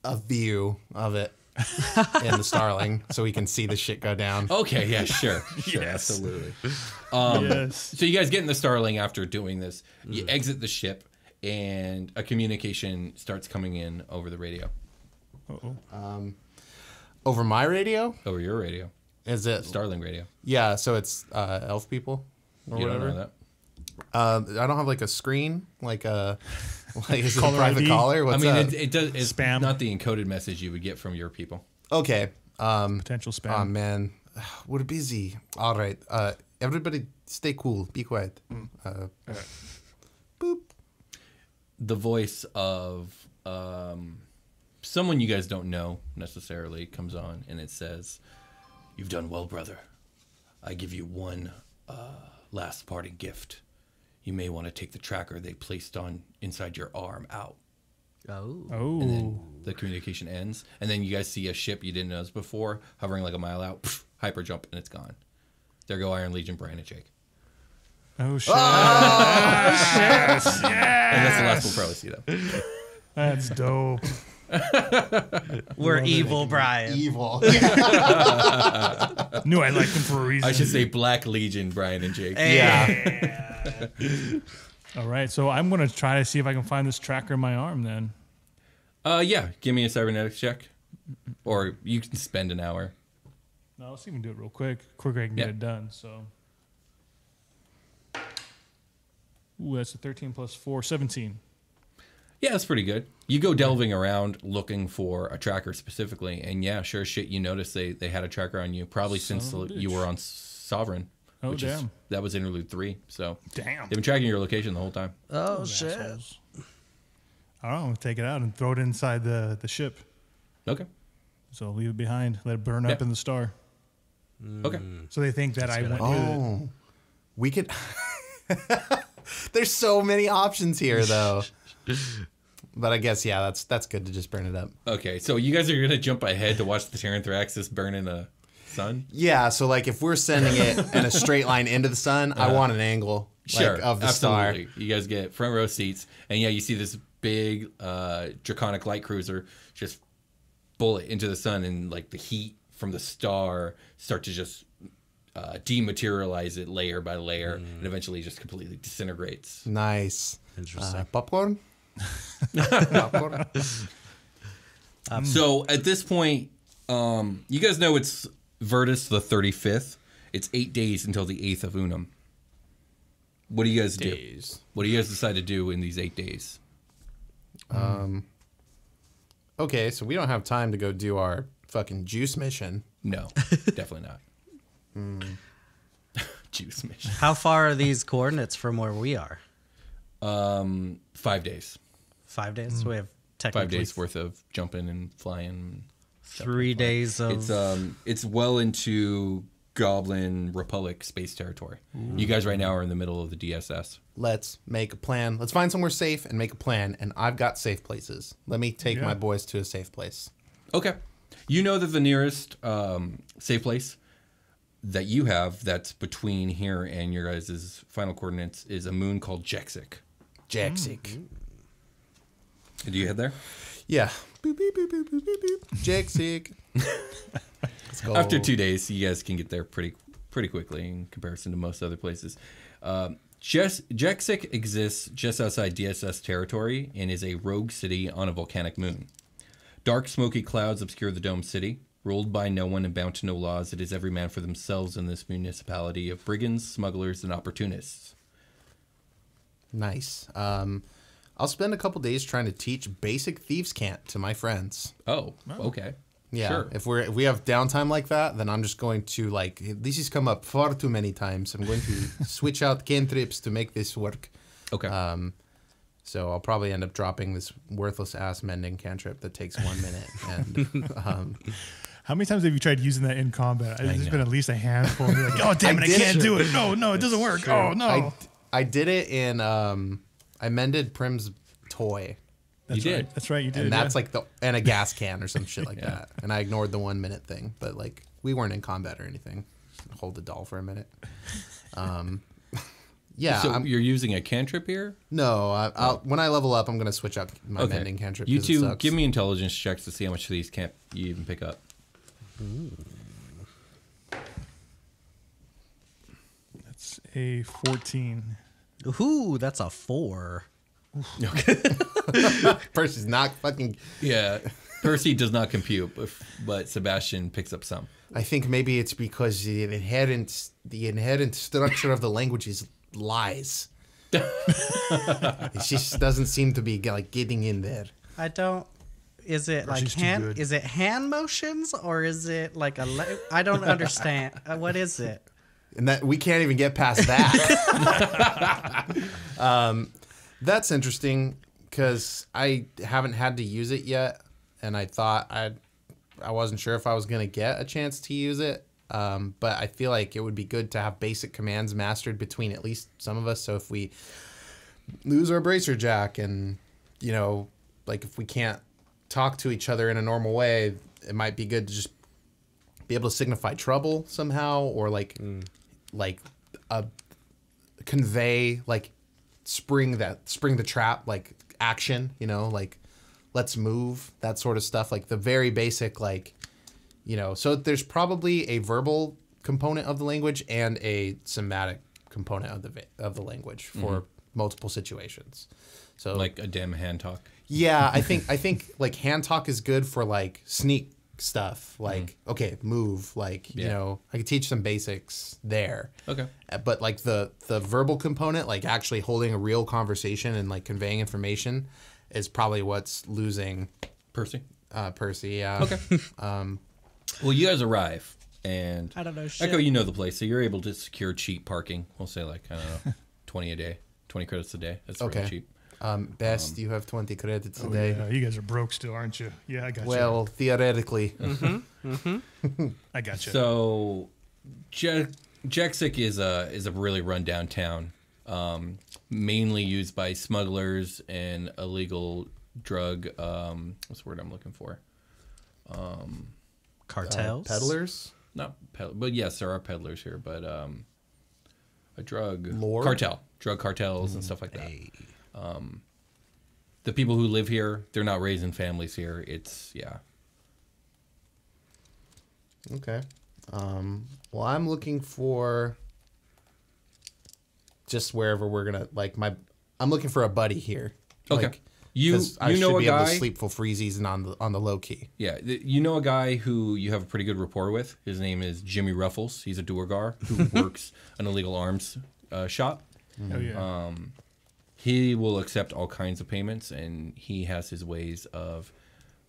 a view of it in the Starling, so we can see the shit go down. Okay. Yeah. Sure. Sure. Yes. Absolutely. Yes. So you guys get in the Starling after doing this. You exit the ship, and a communication starts coming in over the radio. Over my radio, Over your radio. is it? Starling radio. Yeah, so it's elf people or You whatever. don't know that? I don't have like a screen, like a is it a Caller private ID? caller? What's I mean, up? it does. It's Spam. not the encoded message you would get from your people. Okay. Potential spam. Oh man, we're busy. All right. Everybody, stay cool. Be quiet. Boop. The voice of someone you guys don't know necessarily comes on, and it says, "You've done well, brother. I give you one last parting gift. You may want to take the tracker they placed on inside your arm out." Oh. Oh. And then the communication ends, and then you guys see a ship you didn't notice before hovering like a mile out, hyper jump, and it's gone. There go Iron Legion, Brian and Jake. Oh shit. And that's the last we'll probably see them. That's dope. We're evil, Brian. Evil. Knew I liked him for a reason. I should say Black Legion, Brian and Jake. Yeah. All right, so I'm gonna try to see if I can find this tracker in my arm. Then. Yeah, give me a cybernetics check, or you can spend an hour. No, let's see if we can do it real quick. Quicker I can Yeah. get it done. So. Ooh, that's a 13 plus 4, 17. Yeah, that's pretty good. You go delving around looking for a tracker specifically, and yeah, sure as shit, you notice they had a tracker on you probably since you were on Sovereign. Oh, damn. That was Interlude 3, so Damn. they've been tracking your location the whole time. Oh, shit. Assholes. I don't know. Take it out and throw it inside the ship. Okay. So leave it behind. Let it burn up in the star. Okay. So they think that I went with it. We could. There's so many options here, though. But I guess that's good to just burn it up. Okay, so you guys are gonna jump ahead to watch the Terrenthraxis burn in the sun? Yeah, so like if we're sending it in a straight line into the sun, I want an angle of the absolutely. star. You guys get front row seats, and yeah, you see this big draconic light cruiser just bullet into the sun, and like the heat from the star start to just dematerialize it layer by layer, and eventually just completely disintegrates. Nice. Interesting. Popcorn? So at this point, you guys know it's Virtus the 35th. It's 8 days until the 8th of Unum. What do you guys do? What do you guys decide to do in these 8 days? Okay, so we don't have time to go do our fucking juice mission. No, definitely not. Juice mission. How far are these coordinates from where we are? 5 days. 5 days? So we have technically 5 days worth of jumping and flying. 3 days of... It's well into Goblin Republic space territory. You guys right now are in the middle of the DSS. Let's make a plan. Let's find somewhere safe and make a plan. And I've got safe places. Let me take my boys to a safe place. Okay. You know that the nearest safe place that you have that's between here and your guys' final coordinates is a moon called Jexic. Jexic. Do you head there? Yeah. Boop, boop, boop, boop, boop, boop, boop. Jexic. Let's go. After 2 days, you guys can get there pretty quickly in comparison to most other places. Jexic exists just outside DSS territory and is a rogue city on a volcanic moon. Dark, smoky clouds obscure the domed city. Ruled by no one and bound to no laws, it is every man for themselves in this municipality of brigands, smugglers, and opportunists. Nice. I'll spend a couple days trying to teach basic thieves' cant to my friends. Oh, okay. Yeah. Sure. If we have downtime like that, then I'm just going to this has come up far too many times. I'm going to switch out cantrips to make this work. Okay. So I'll probably end up dropping this worthless ass mending cantrip that takes 1 minute. And How many times have you tried using that in combat? There's been at least a handful. You're like, oh, damn it, I can't do it. No, it doesn't work. Oh, no. I did it in, I mended Prim's toy. That's you right. did. That's right, you did. And that's and a gas can or some shit like that. And I ignored the 1 minute thing. But we weren't in combat or anything. Just hold the doll for a minute. Yeah. So you're using a cantrip here? No, when I level up, I'm going to switch out my mending cantrip. You two, give me intelligence checks to see how much of these can't you even pick up. That's a 14. Ooh, that's a 4. Percy's not fucking... Yeah, Percy does not compute, but Sebastian picks up some. I think maybe it's because the inherent structure of the language is lies. It just doesn't seem to be getting in there. I don't... Is it Percy's too hand? good. Is it hand motions or is it I don't understand. What is it? And that we can't even get past that. That's interesting because I haven't had to use it yet, and I thought I wasn't sure if I was gonna get a chance to use it. But I feel like it would be good to have basic commands mastered between at least some of us. So if we lose our bracer jack, and if we can't talk to each other in a normal way, it might be good to just be able to signify trouble somehow, or convey spring the trap action, let's move, that sort of stuff, the very basic so there's probably a verbal component of the language and a somatic component of the language for multiple situations. So like a dim hand talk. yeah, I think hand talk is good for sneak stuff. Like, okay, move. Like, you know, I could teach some basics there. Okay. But like the verbal component, like actually holding a real conversation and like conveying information, is probably what's losing Percy. Percy. Yeah. Okay. Well, you guys arrive, and I don't know shit. Echo, you know the place, so you're able to secure cheap parking. We'll say like, I don't know, 20 a day, 20 credits a day. That's really cheap. Best, you have 20 credits a Oh, day. yeah. You guys are broke still, aren't you? Yeah, I got you. Well, theoretically. I got you. So, Jexic is a really rundown town, mainly used by smugglers and illegal drug. What's the word I'm looking for? Cartels? Peddlers? Not but yes, there are peddlers here, but a drug Lord? cartel, drug cartels and stuff like that. The people who live here, they're not raising families here. It's Okay. Well, I'm looking for just wherever we're gonna I'm looking for a buddy here. Okay. Like, You 'cause I know should a be able to guy. sleep for freezies and on the low key. Yeah, you know a guy who you have a pretty good rapport with. His name is Jimmy Ruffles. He's a Duergar who works an illegal arms shop. Oh, yeah. He will accept all kinds of payments, and he has his ways of,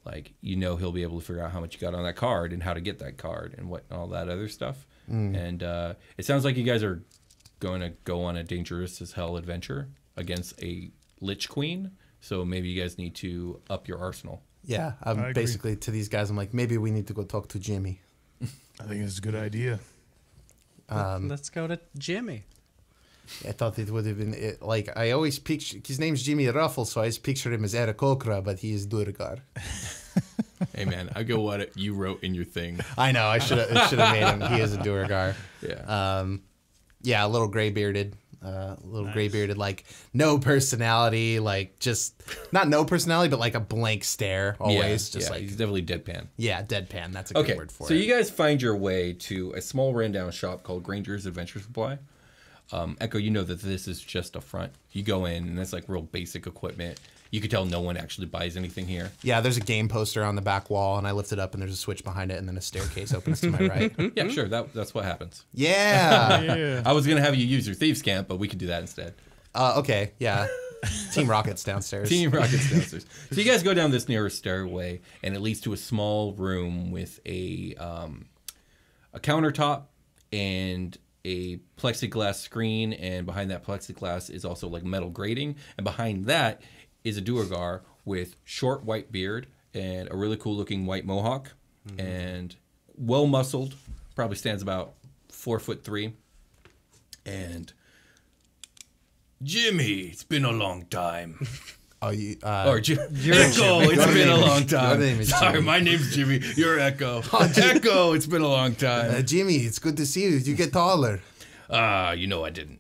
like, he'll be able to figure out how much you got on that card and how to get that card and all that other stuff. And it sounds like you guys are going to go on a dangerous as hell adventure against a Lich Queen. So maybe you guys need to up your arsenal. Yeah, I I'm agree. basically to these guys. I'm like, maybe we need to go talk to Jimmy. I think it's a good idea. Let's go to Jimmy. I thought it would have been like I always picture his name's Jimmy Ruffles, so I always picture him as Eric Okra, but he is Duergar. Hey man, I go what you wrote in your thing. I know. I should have made him. He is a Duergar. Yeah. Yeah, a little gray bearded, like no personality, like just not no personality, but like a blank stare always, just like he's definitely deadpan. yeah, deadpan. That's a good Okay, word for so it. you guys find your way to a small rundown shop called Granger's Adventure Supply. Echo, you know that this is just a front. You go in, and it's like real basic equipment. You can tell no one actually buys anything here. Yeah, there's a game poster on the back wall, and I lift it up, and there's a switch behind it, and then a staircase opens to my right. Yeah, sure, that's what happens. Yeah. Yeah. I was going to have you use your Thieves' Camp, but we could do that instead. Okay. Yeah. Team Rocket's downstairs. Team Rocket's downstairs. So you guys go down this narrow stairway, and it leads to a small room with a countertop and a plexiglass screen, and behind that plexiglass is also like metal grating, and behind that is a Duergar with short white beard and a really cool looking white mohawk, and well muscled, probably stands about 4'3", and Jimmy, it's been a long time. Oh, you. Or Echo, it's been a long time. Your name is Sorry, Jimmy. my name's Jimmy. You're Echo. Echo, it's been a long time. Jimmy, it's good to see you. You get taller. You know I didn't.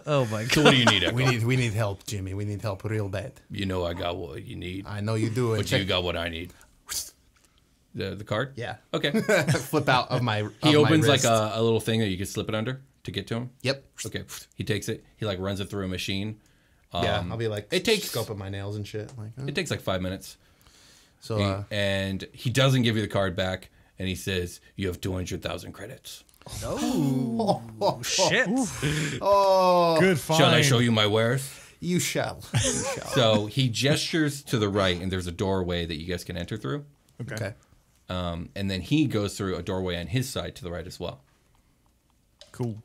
Oh my god. So what do you need, Echo? We need help, Jimmy. We need help real bad. You know I got what you need, I know you do. but you got what I need. The card? Yeah. Okay. Flip out of my. He of my opens like wrist. a little thing that you can slip it under to get to him. Yep. Okay. He takes it. He like runs it through a machine. Yeah. I'll be like it takes scoping my nails and shit. Like. It takes like 5 minutes. So. And he doesn't give you the card back, and he says you have 200,000 credits. Oh, shit. Oh. Good find. Shall I show you my wares? You shall. You shall. So he gestures to the right, and there's a doorway that you guys can enter through. Okay. And then he goes through a doorway on his side to the right as well. Cool.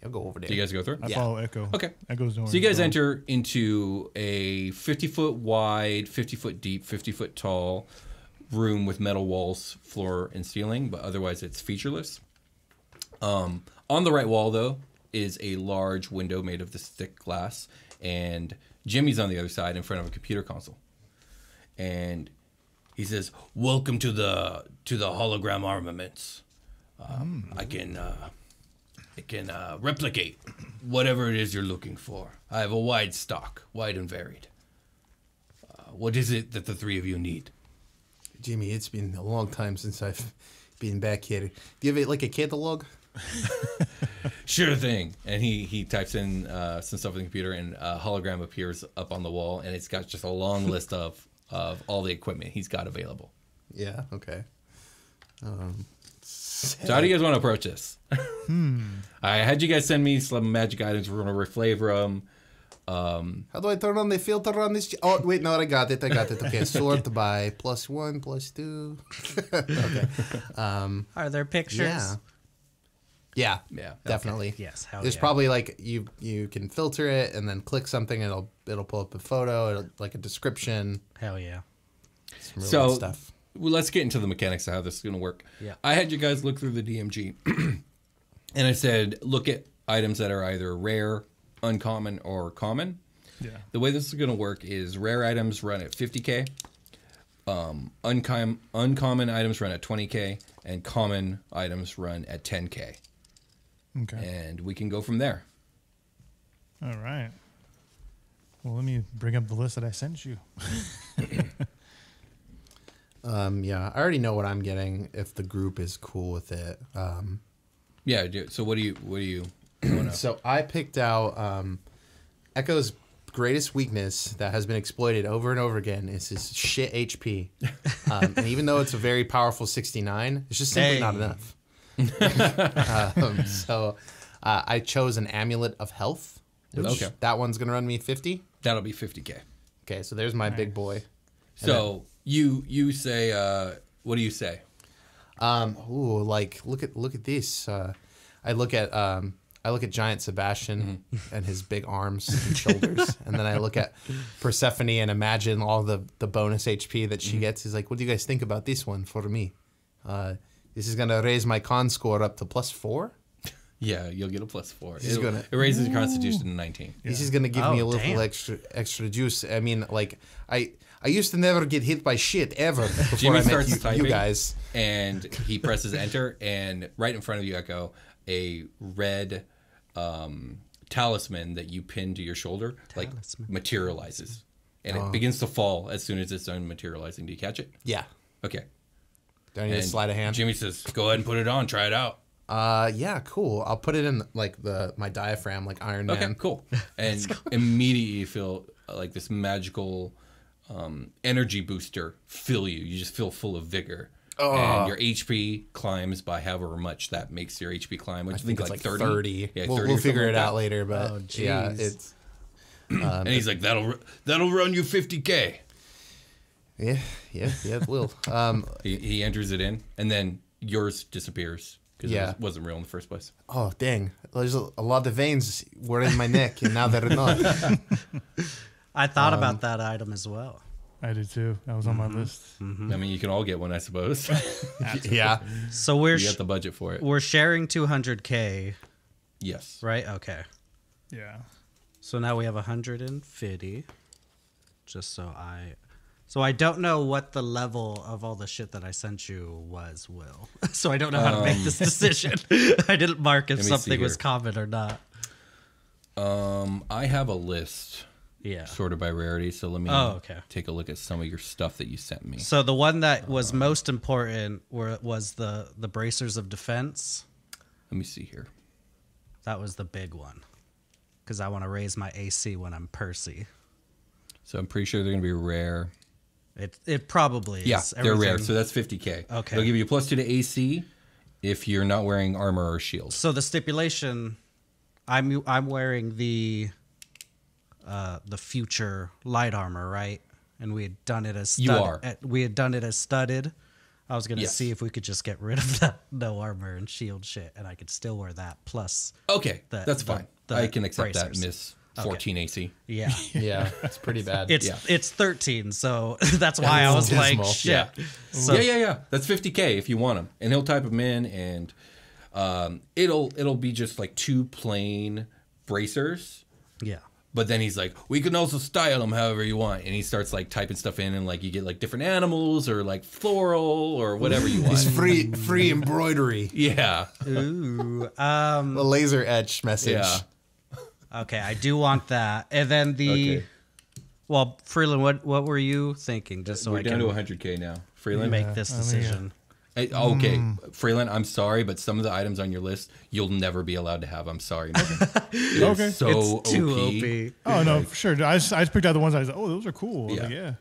I'll go over there. Do you guys go through? I Yeah. follow Echo. Okay. Echo's doing So you guys it. enter into a 50-foot wide, 50-foot deep, 50-foot tall room with metal walls, floor, and ceiling, but otherwise it's featureless. On the right wall, though, is a large window made of this thick glass, and Jimmy's on the other side in front of a computer console. And he says, "Welcome to the hologram armaments. I can replicate whatever it is you're looking for. I have a wide stock, wide and varied. What is it that the three of you need?" Jimmy, it's been a long time since I've been back here. Do you have like a catalog? Sure thing. And he types in some stuff in the computer, and a hologram appears up on the wall, and it's got just a long list of all the equipment he's got available. Yeah. Okay. So how do you guys want to approach this? I had you guys send me some magic items. We're going to reflavor them. How do I turn on the filter on this? Oh, wait, no, I got it. Okay, sort by +1, +2. Okay. Are there pictures? Yeah, Yeah. definitely. Okay. Yes, hell There's yeah. probably like you can filter it and then click something. It'll pull up a photo, like a description. Hell yeah. Some really So good stuff. well, let's get into the mechanics of how this is going to work. Yeah. I had you guys look through the DMG, and I said, look at items that are either rare, uncommon, or common. Yeah. The way this is going to work is rare items run at 50K, uncommon items run at 20K, and common items run at 10K. Okay. And we can go from there. All right. Well, let me bring up the list that I sent you. Yeah, I already know what I'm getting if the group is cool with it. Yeah. So what do you want to? So I picked out Echo's greatest weakness that has been exploited over and over again is his shit HP. And even though it's a very powerful 69, it's just simply not enough. So I chose an Amulet of Health. Which that one's going to run me 50. That'll be 50K. Okay, so there's my big boy. So you say what do you say? Ooh, like look at this. I look at Giant Sebastian and his big arms and shoulders, and then I look at Persephone and imagine all the bonus HP that she gets. He's like, what do you guys think about this one for me? This is gonna raise my con score up to +4. Yeah, you'll get a +4. It It raises your Constitution to 19. This is gonna give me a little damn. extra juice. I mean, like I used to never get hit by shit ever before Jimmy I met starts you typing, guys. and he presses enter, and right in front of you, Echo, a red talisman that you pin to your shoulder like materializes, and it begins to fall as soon as it's done materializing. Do you catch it? Yeah. Okay. Do I need to slide a hand? Jimmy says, "Go ahead and put it on. Try it out." Yeah, cool. I'll put it in like my diaphragm, like Iron Man. Okay, cool. And immediately you feel like this magical energy booster fill you. You just feel full of vigor. And your HP climbs by however much that makes your HP climb, which I think it's like like 30. 30. Yeah, we'll 30 or figure something it like out that. later, but Oh, yeah, jeez. it's And he's like, that'll run you 50K. yeah, it will. He enters it in, and then yours disappears because it wasn't real in the first place. Oh dang! There's a lot of veins were in my neck, and now they're not. I thought about that item as well. I did too. That was on my list. I mean, you can all get one, I suppose. Yeah, So we're You got the budget for it. we're sharing 200K, Yes. right? Okay. Yeah. So now we have 150. Just so I don't know what the level of all the shit that I sent you was, Will. So I don't know how to make this decision. I didn't mark if Let me see something was here. common or not. I have a list Yeah. sorted by rarity, so let me take a look at some of your stuff that you sent me. So the one that was most important was the bracers of defense. Let me see here. That was the big one. Because I want to raise my AC when I'm Percy. So I'm pretty sure they're going to be rare. It probably is. Yeah, they're rare. Everything- So that's 50K. Okay. They'll give you a +2 to AC if you're not wearing armor or shield. So the stipulation, I'm wearing the future light armor, right? And we had done it as You are. We had done it as studded. I was gonna Yes. see if we could just get rid of that no armor and shield shit, and I could still wear that plus. Okay, The- that's the- fine. the I can accept that, bracers. miss 14 AC. Yeah, yeah, it's pretty bad. it's 13, so that's why I was like, dismal. shit. Yeah. So, Yeah. That's 50K if you want them, and he'll type them in, and it'll be just like 2 plain bracers. yeah. But then he's like, we can also style them however you want, and he starts like typing stuff in, and like you get like different animals or like floral or whatever you want. It's free embroidery. Yeah. Ooh. A laser etch message. Yeah. Okay, I do want that, and then the. Okay. Well, Freeland, what were you thinking? Just so We're I down can to 100K now. Freeland. make this I mean, decision. Okay, Freeland, I'm sorry, but some of the items on your list you'll never be allowed to have. I'm sorry. It's Okay. so It's too OP. OP. Oh no, for sure. I just picked out the ones I was like, oh, those are cool. Yeah. Like, yeah.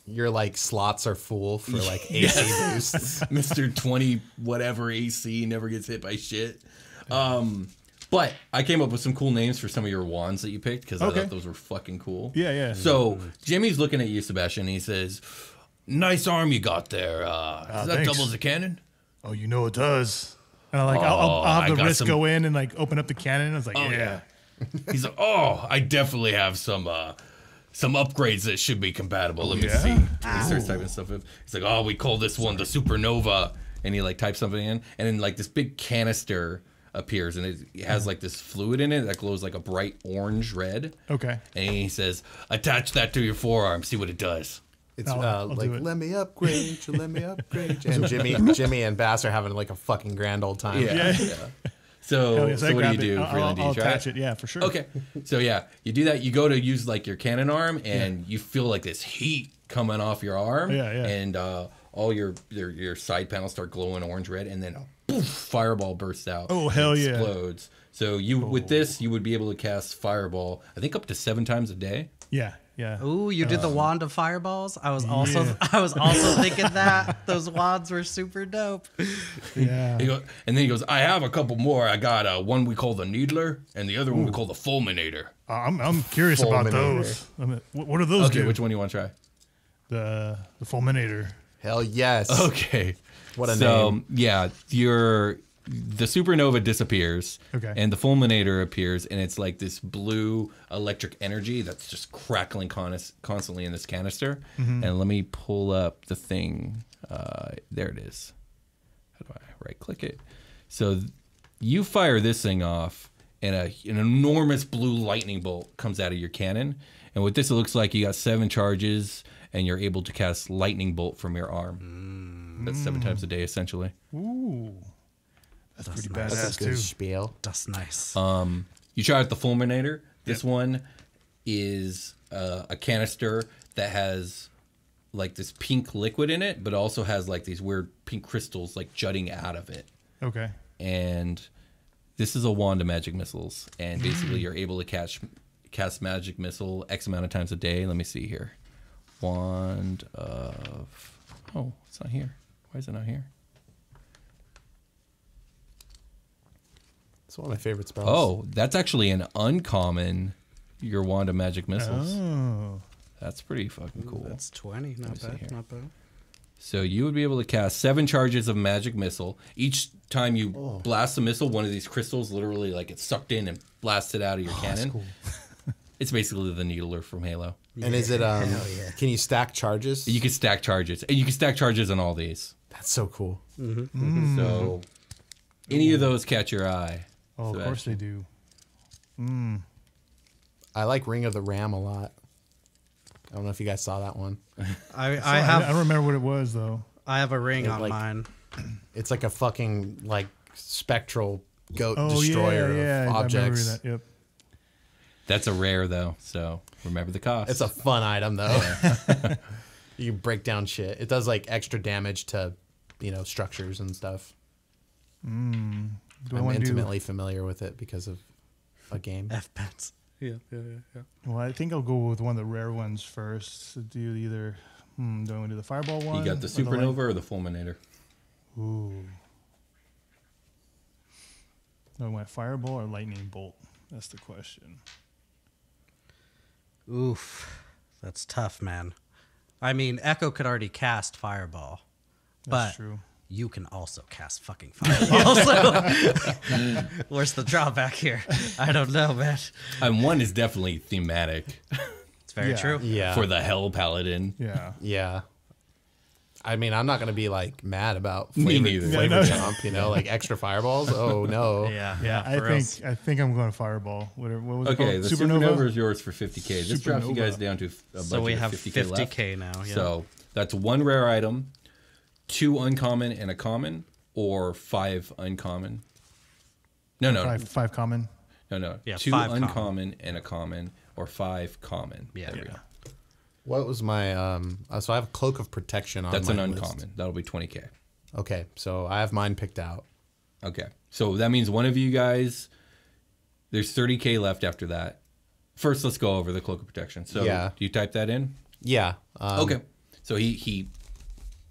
Your like slots are full for like AC boosts. Mr. 20 whatever AC never gets hit by shit. But I came up with some cool names for some of your wands that you picked because I thought those were fucking cool. Yeah, yeah. So Jimmy's looking at you, Sebastian. And he says, "Nice arm you got there. Does that thanks. double as a cannon?" Oh, you know it does. And I'll I have the got wrist some- go in and like open up the cannon. I was like, yeah. He's like, "Oh, I definitely have some upgrades that should be compatible. Let me yeah? see." And he starts typing stuff in. He's like, "Oh, we call this one the Supernova," and he like types something in, and then like this big canister appears, and it has like this fluid in it that glows like a bright orange red. Okay. And he says, "Attach that to your forearm. See what it does." It's I'll like, do it. let me upgrade, let me upgrade. And Jimmy and Bass are having like a fucking grand old time. Yeah. So, Hell yes, I so what do you grabbed it. do? Freeland? Do you I'll try attach it. Yeah, for sure. Okay. So yeah, you do that. You go to use like your cannon arm, and you feel like this heat coming off your arm. Yeah, yeah. And all your side panels start glowing orange red, and then a poof, fireball bursts out. Oh, hell and yeah. Explodes. So with this, you would be able to cast fireball. I think up to 7 times a day. Yeah, yeah. Ooh, you did the wand of fireballs. I was also Yeah. thinking that those wands were super dope. Yeah. And then he goes, "I have a couple more. I got one we call the Needler, and the other one we call the Fulminator." I'm curious about Fulminator. those. What do those Okay, do? which one do you want to try? The Fulminator. Hell yes. Okay. What a so, name. yeah, the supernova disappears. Okay. And the fulminator appears, and it's like this blue electric energy that's just crackling constantly in this canister. And let me pull up the thing. There it is. How do I right click it? So you fire this thing off, and an enormous blue lightning bolt comes out of your cannon. And with this, it looks like you got 7 charges, and you're able to cast lightning bolt from your arm. That's 7 times a day, essentially. Ooh. That's pretty nice. badass That's a good too. spiel. That's nice. You try out the Fulminator. This one is a canister that has like this pink liquid in it, but also has like these weird pink crystals like jutting out of it. Okay. And this is a wand of magic missiles, and basically you're able to cast magic missile X amount of times a day. Let me see here. Wand of... Oh, it's not here. Why is it not here? It's one of my favorite spells. Oh, that's actually an uncommon, your wand of magic missiles. Oh. That's pretty fucking cool. That's 20. Not see bad. here. Not bad. So you would be able to cast 7 charges of magic missile. Each time you blast a missile, one of these crystals literally like gets sucked in and blasted out of your cannon. Cool. It's basically the Needler from Halo. And is it can you stack charges? You can stack charges, and you can stack charges on all these. That's so cool. So any of those catch your eye. Oh, of course they do. I like Ring of the Ram a lot. I don't know if you guys saw that one. I I have don't remember what it was though. I have a ring on like- mine. It's like a fucking like spectral goat Oh destroyer yeah. of I objects. remember that. Yep. That's a rare though, so remember the cost. It's a fun item though. You can break down shit. It does like extra damage to, structures and stuff. Do I I'm want to do? intimately familiar with it because of a game. F-Pets. Yeah. Well, I think I'll go with one of the rare ones first. So do either. Do I want to do the fireball one? you got the or Supernova or the Fulminator? Ooh. Do I want fireball or lightning bolt? That's the question. Oof. That's tough, man. I mean, Echo could already cast Fireball. That's But true. you can also cast fucking Fireball. So where's the drawback here? I don't know, man. And one is definitely thematic It's very Yeah. true. Yeah. for the Hell Paladin. Yeah. Yeah. I mean, I'm not going to be like mad about Me flavor, neither. flavor Yeah, no. jump, like extra fireballs. Oh no. Yeah. I for reals. think I'm going Fireball. What was Okay, it the called? Supernova is yours for 50K. This drops you Supernova. guys down to a budget So we have of 50K left. 50K now. Yeah. So that's 1 rare item, 2 uncommon and a common, or 5 uncommon. No. Five common. No. Yeah, 2 5 uncommon and a common, or 5 common. Yeah. There we go. What was my so I have Cloak of Protection on That's my an list. uncommon. That'll be 20K. Okay, so I have mine picked out. Okay. So that means one of you guys, there's 30K left after that. First, let's go over the Cloak of Protection. So Yeah. do you type that in? Yeah. Okay. So he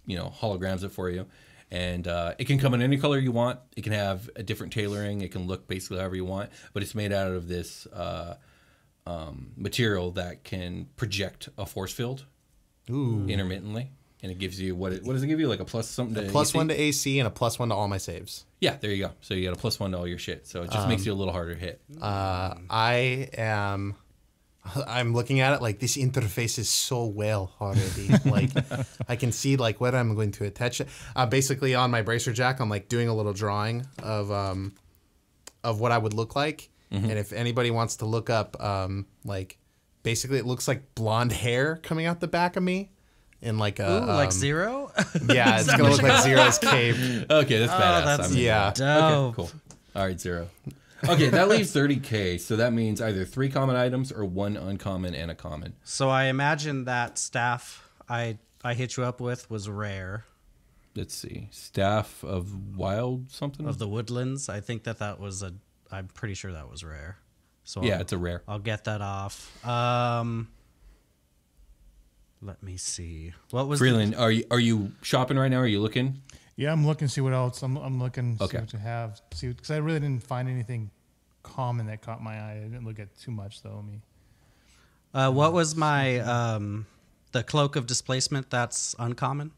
holograms it for you. And it can come in any color you want. It can have a different tailoring. It can look basically however you want. But it's made out of this material that can project a force field intermittently. And it gives you, what does it give you? Like a plus something to Plus AC? 1 to AC and a plus 1 to all my saves. Yeah, there you go. So you got a plus 1 to all your shit. So it just makes you a little harder to hit. I'm looking at it like this interface is so well already. Like I can see like where I'm going to attach it. Basically on my bracer jack, I'm like doing a little drawing of what I would look like. And if anybody wants to look up, like basically it looks like blonde hair coming out the back of me. In like a like Zero? Yeah, it's gonna look like Zero's cape. Okay, that's badass. That's Yeah. dope. Okay, cool. All right, 0. Okay, that leaves 30K. So that means either 3 common items or 1 uncommon and a common. So I imagine that staff I hit you up with was rare. Let's see. Staff of Wild something? Of the Woodlands. I think that was I'm pretty sure that was rare. So Yeah, it's a rare. I'll get that off. Let me see. What was Freeland, are you shopping right now? Are you looking? Yeah, I'm looking to see what else. I'm looking to see Okay. what you have. See, because I really didn't find anything common that caught my eye. I didn't look at too much though. what was my the Cloak of Displacement? That's uncommon.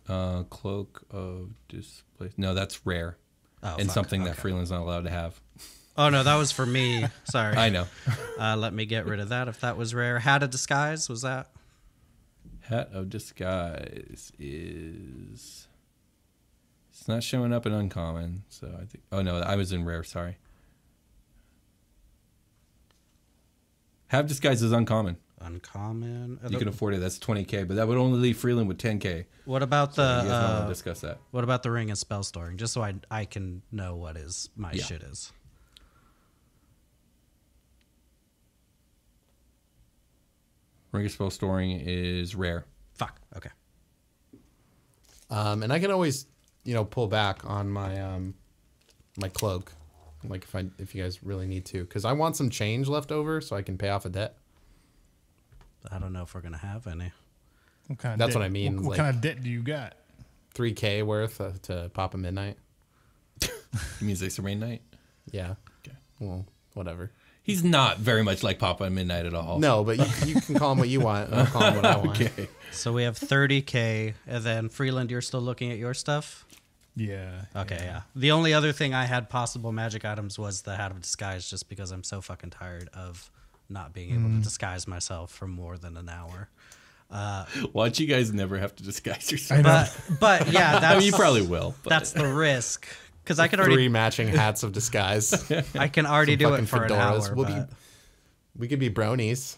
Cloak of Displacement. No, that's rare. Oh, And fuck. something that Okay. Freeland's not allowed to have. Oh no, that was for me. Sorry. I know. Let me get rid of that if that was rare. Hat of Disguise, was that? Hat of Disguise is... It's not showing up in uncommon, so I think... Oh, no, I was in rare, sorry. Hat of Disguise is uncommon. Uncommon. You can afford it. That's 20K, but that would only leave Freeland with 10K. What about So you guys might want the to discuss that. what about the Ring of Spell Storing? Just so I can know what my Yeah. shit is. Ring of Spell Storing is rare. Fuck. Okay. And I can always, pull back on my my cloak, like if you guys really need to, because I want some change left over so I can pay off a debt. I don't know if we're gonna have any. What kind of That's debt, what I mean, What like- kind of debt do you got? 3K worth to pop a midnight. It means Ace of Rain Night. Yeah. Okay. Well, whatever. He's not very much like Papa at Midnight at all. No, but you can call him what you want. And I'll call him what I want. Okay. So we have 30K, and then Freeland, you're still looking at your stuff. Yeah. Okay, yeah. The only other thing I had possible magic items was the Hat of Disguise, just because I'm so fucking tired of not being able to disguise myself for more than an hour. Why don't you guys never have to disguise yourself? But yeah, that's I mean, you probably will. But that's the risk, because I can 3 already matching hats of disguise. I can already do it Fucking for an fedoras. hour. We'll But we could be bronies.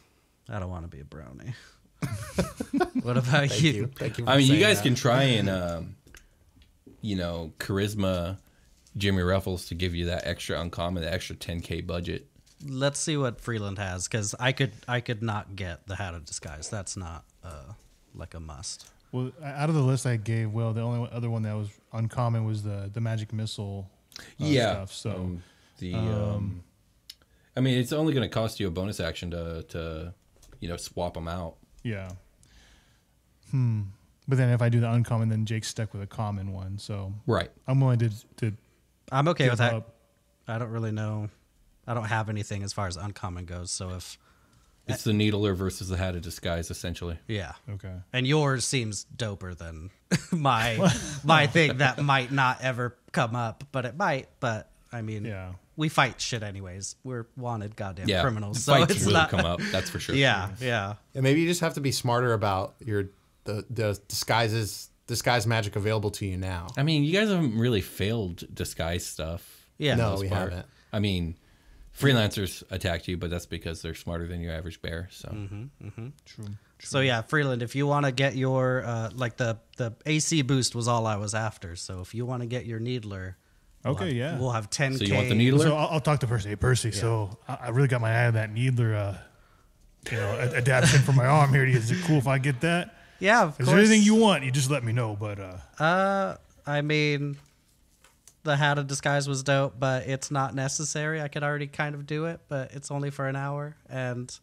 I don't want to be a brownie. What about Thank you? you. Thank you. For I mean, you saying guys that. can try and, charisma Jimmy Ruffles to give you that extra uncommon, the extra 10K budget. Let's see what Freeland has, because I could not get the Hat of Disguise. That's not like a must. Well, out of the list I gave, Will, the only other one that was uncommon was the magic missile. Stuff. So I mean, it's only going to cost you a bonus action to swap them out. yeah. But then if I do the uncommon, then Jake's stuck with a common one. So Right. I'm willing to I'm okay with give that. up. I don't really know. I don't have anything as far as uncommon goes. So if It's the Needler versus the Hat of Disguise, essentially. yeah, Okay. and yours seems doper than my thing that might not ever come up, but it might. But I mean, Yeah. we fight shit anyways. We're wanted goddamn Yeah. criminals, so Fights it's will not. come up, that's for sure. Yeah. Yeah, maybe you just have to be smarter about the disguise magic available to you now. I mean, you guys haven't really failed disguise stuff. Yeah. No, most we part. haven't. I mean, freelancers attacked you, but that's because they're smarter than your average bear. So True. So yeah, Freeland, if you want to get your like the AC boost was all I was after. So if you want to get your Needler, Okay, yeah. we'll have 10K. So you want the Needler? So I'll talk to Percy. Hey, Percy, so I really got my eye on that Needler adaptation for my arm here. Is it cool if I get that? Yeah, of course. Is there anything you want? You just let me know. But I mean, the Hat of Disguise was dope, but it's not necessary. I could already kind of do it, but it's only for an hour, and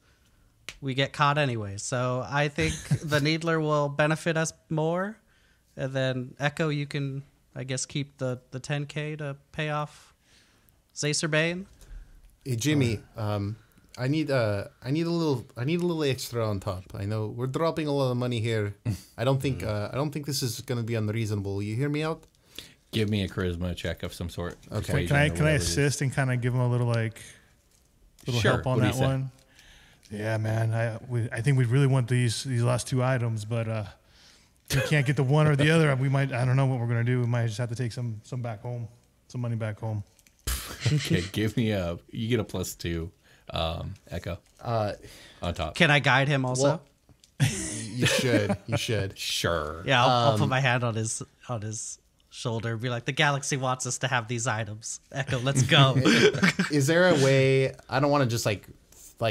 we get caught anyway. So I think the Needler will benefit us more. And then Echo, you can, I guess, keep the 10K to pay off Zacerbane. Hey, Jimmy, I need a little extra on top. I know we're dropping a lot of money here. I don't think this is going to be unreasonable. You hear me out? Give me a charisma check of some sort. Okay. can I assist and kind of give him a little Sure. help on What do that you say? one? Yeah, man. I think we really want these last 2 items, but if we can't get the one or the other, I don't know what we're gonna do. We might just have to take some back home, some money back home. Okay, you get a +2, Echo, on top. Can I guide him also? Well, you should. Sure. Yeah, I'll put my hand on his shoulder and be like, the galaxy wants us to have these items. Echo, let's go. Is there a way? I don't want to just like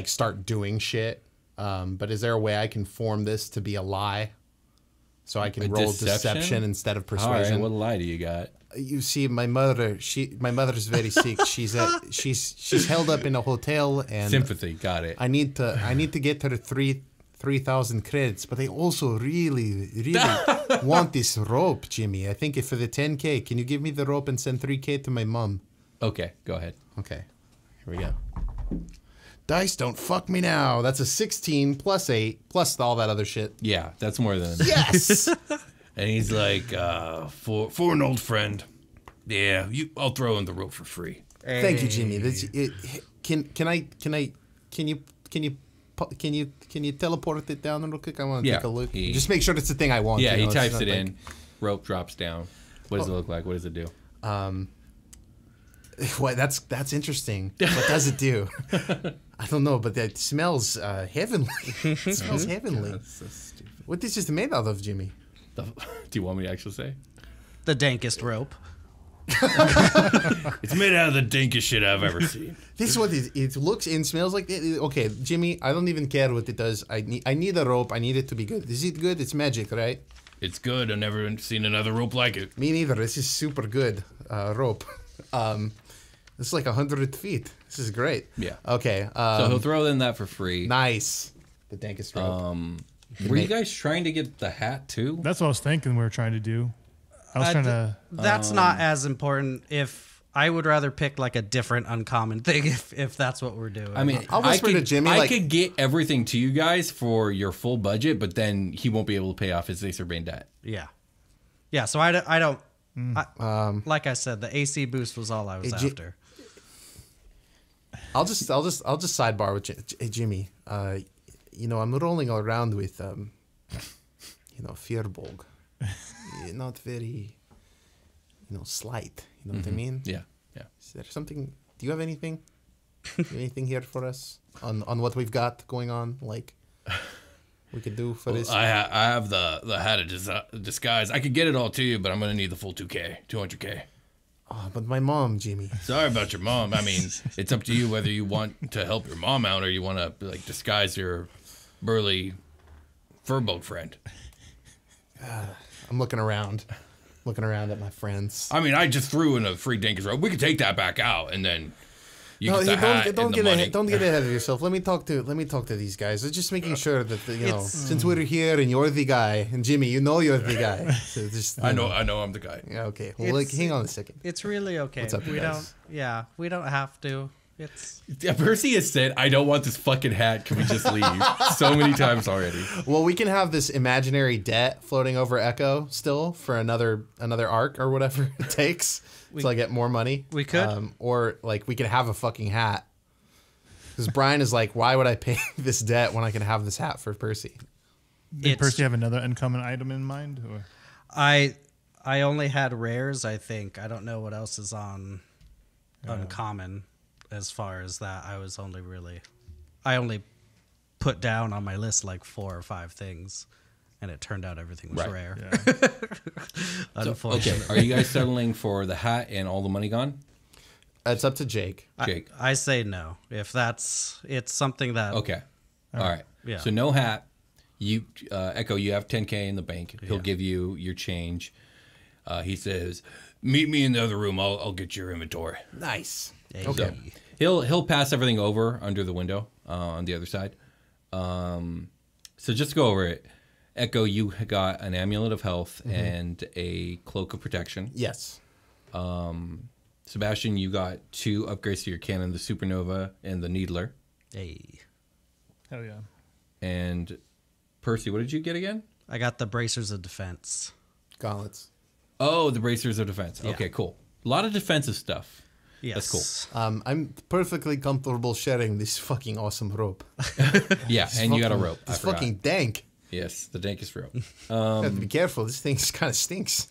start doing shit. But is there a way I can form this to be a lie, so I can roll deception instead of persuasion? All right, what lie do you got? You see, my mother's very sick. She's held up in a hotel, and Sympathy, got it. I need to get her 3,000 credits, but I also really want this rope, Jimmy. I think for the 10K, can you give me the rope and send 3K to my mom? Okay, go ahead. Okay, here we go. Dice don't fuck me now. That's a 16 plus 8 plus all that other shit. Yeah, that's more than Yes. And he's like, for an old friend, yeah, I'll throw in the rope for free. Thank you, Jimmy. Can you teleport it down real quick? I want to take a look. Just make sure it's the thing I want. Yeah, he types it in. Rope drops down. What does it look like? What does it do? Well, that's interesting. What does it do? I don't know, but it smells heavenly. It smells heavenly. That's so stupid. What is this made out of, Jimmy? Do you want me to actually say? The dankest rope. It's made out of the dankest shit I've ever seen. This is what it looks and smells like. Okay, Jimmy, I don't even care what it does. I need a rope. I need it to be good. Is it good? It's magic, right? It's good. I've never seen another rope like it. Me neither. This is super good rope. This is like 100 feet. This is great. Yeah. Okay. So he'll throw in that for free. Nice. The dankest rope. Were you guys trying to get the hat too? That's what I was thinking we were trying to do. I was trying to... That's not as important. If I would rather pick like a different uncommon thing if that's what we're doing. I mean, I'll whisper to Jimmy, I could get everything to you guys for your full budget, but then he won't be able to pay off his Zacerbane debt. Yeah. So I don't. Like I said, the AC boost was all I was after. I'll just sidebar with Jimmy. I'm rolling around with Fearbog. Not very, slight. You know what I mean? Yeah. Is there something? Do you have anything? Anything here for us on what we've got going on? Like we could do for this. I have the hat of disguise. I could get it all to you, but I'm gonna need the full 200K. Oh, but my mom, Jimmy. Sorry about your mom. I mean, it's up to you whether you want to help your mom out or you want to like disguise your burly furbolg friend. I'm looking around at my friends. I mean, I just threw in a free dinkus rope. We could take that back out, and then you No, get the hat don't and get the money. ahead, don't get ahead of yourself. Let me talk to these guys. I'm just making sure that since we're here and you're the guy, and Jimmy, you're the guy. So just, I know, I'm the guy. Yeah, okay. Well, hang on a second. It's really okay. What's up, you guys? We don't have to. It's Yeah, Percy has said, "I don't want this fucking hat. Can we just leave?" So many times already. Well, we can have this imaginary debt floating over Echo still for another arc or whatever it takes till I get more money. We could. Or like we could have a fucking hat. Because Brian is like, why would I pay this debt when I can have this hat for Percy? Did Percy have another uncommon item in mind? Or? I only had rares, I think. I don't know what else is on uncommon as far as that. I only put down on my list like 4 or 5 things, and it turned out everything was rare. Yeah. Unfortunately. Okay, are you guys settling for the hat and all the money gone? It's up to Jake. Jake. I say no. If it's something that Okay. All right. Yeah. So no hat. You Echo, you have 10K in the bank. He'll give you your change. He says, "Meet me in the other room. I'll get your inventory." Nice. Okay. He'll pass everything over under the window on the other side. So just to go over it. Echo, you got an amulet of health and a cloak of protection. Yes. Sebastian, you got 2 upgrades to your cannon, the supernova and the needler. Hey. Hell yeah. And Percy, what did you get again? I got the bracers of defense. Gauntlets. Oh, the bracers of defense. Yeah. Okay, cool. A lot of defensive stuff. Yes. That's cool. I'm perfectly comfortable sharing this fucking awesome rope. Yeah, and you got a rope. It's fucking dank. Yes, the dankest rope. You have to be careful. This thing kind of stinks.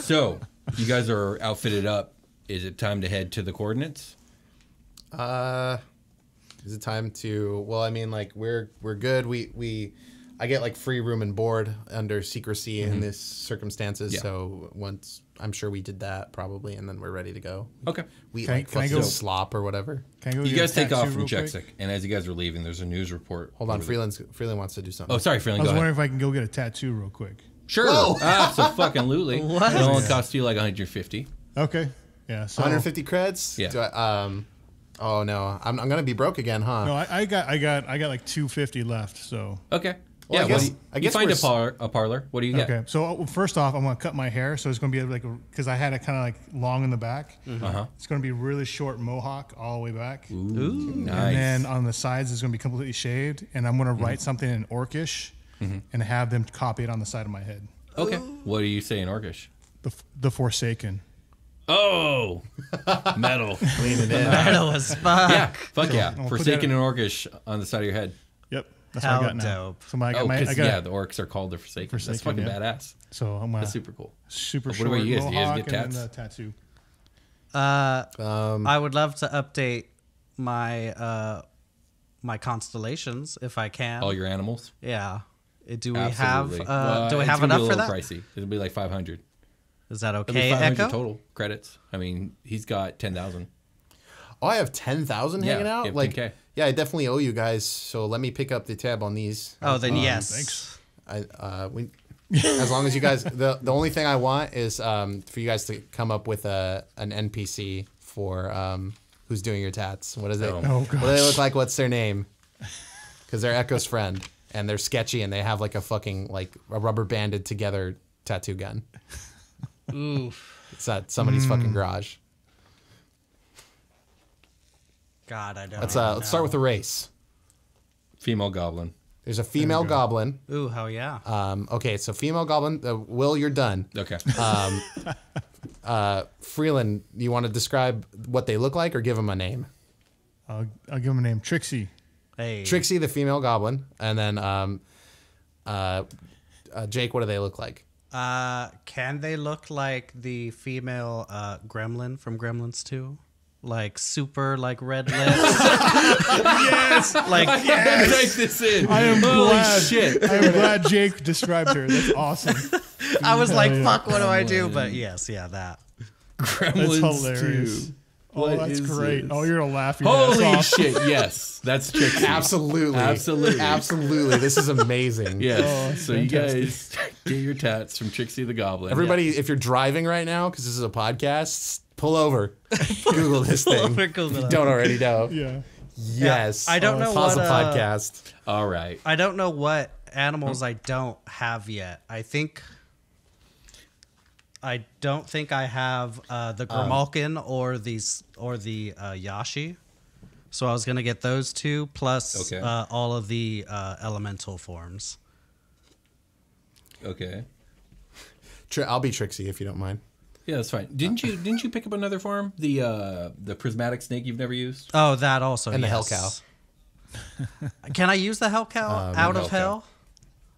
So, you guys are outfitted up. Is it time to head to the coordinates? Is it time to? Well, I mean, like we're good. I get like free room and board under secrecy in this circumstances. Yeah. So once I'm sure we did that probably, and then we're ready to go. Okay. We Can I- like can I fucking go- slop or whatever. Can I go You get guys a take off tattoo from real quick? Chexic, and as you guys are leaving, there's a news report. Hold on, over there. Freeland wants to do something. Oh, sorry, I Freeland, was go wondering ahead. if I can go get a tattoo real quick. Sure. Absolutely. What? It only costs you like 150. Okay. Yeah. So 150 creds. Yeah. Do oh no, I'm gonna be broke again, huh? No, I got like 250 left. So Okay. Well, I yeah, guess- well, I you guess find we're a parlor. What do you get? okay. So first off, I'm gonna cut my hair. So it's gonna be like because I had it kind of like long in the back. Uh-huh. It's gonna be really short mohawk all the way back. Ooh, And nice. then on the sides it's gonna be completely shaved. And I'm gonna write something in Orcish and have them copy it on the side of my head. Okay. What do you say in Orcish? The Forsaken. Oh, metal. Leaning in. Metal as fuck. Yeah, fuck yeah. I'll put Forsaken that- and Orcish on the side of your head. Yep. That's How what I got now. dope. So I got Oh, my, I because got, yeah, the orcs are called the Forsaken. That's Forsaken, fucking yeah. badass. So I'm gonna That's super cool. super What short about you guys? Do you guys mohawk get and tats? then the tattoo. I would love to update my my constellations if I can. All your animals. Yeah. Do we Absolutely. have do we it's have gonna be enough a for little that? pricey. It'll be like 500. Is that It'll be okay, 500 Echo? total credits. I mean, he's got 10,000. Oh, I have 10,000 Yeah, hanging out. you have Like, 10K. yeah, I definitely owe you guys. So let me pick up the tab on these. Oh, then yes. thanks. We, as long as you guys, the only thing I want is for you guys to come up with an NPC for who's doing your tats. What is it? Oh. Oh, What do they look like? What's their name? Because they're Echo's friend, and they're sketchy, and they have like a fucking like a rubber banded together tattoo gun. Oof. It's at somebody's fucking garage. God, I don't. Let's even let's start know. with the race. Female goblin. There's a female goblin. Ooh, hell yeah. Okay, so female goblin. Will, you're done. Okay. Freeland, you want to describe what they look like or give them a name? I'll give him a name, Trixie. Hey. Trixie, the female goblin, and then Jake, what do they look like? Can they look like the female gremlin from Gremlins 2? Like super like red lips. Yes. Like Take this in. I am Holy glad. shit. I am glad Jake described her. That's awesome. I was like, yeah. fuck, what do I do? Gremlin. But yes, yeah, that. Gremlins That's hilarious. 2. Oh, What that's is great. this? Oh, you're a laugh your ass Holy off. shit, yes. That's Trixie. Absolutely, Absolutely. absolutely. This is amazing. Yes. Oh, so you guys get your tats from Trixie the Goblin. Everybody, if you're driving right now, because this is a podcast, pull over, Google this thing. over, if Google you it. don't already know. Yeah. Yes. I don't know Pause what, the podcast. All right. I don't know what animals I don't have yet. I don't think I have the Grimalkin or the Yashi. So I was gonna get those two plus Okay. all of the elemental forms. Okay. I'll be Trixie if you don't mind. Yeah, that's fine. Didn't you pick up another form? The prismatic snake you've never used? Oh, that also And the yes. hell Can I use the hell cow out hell of cow. hell?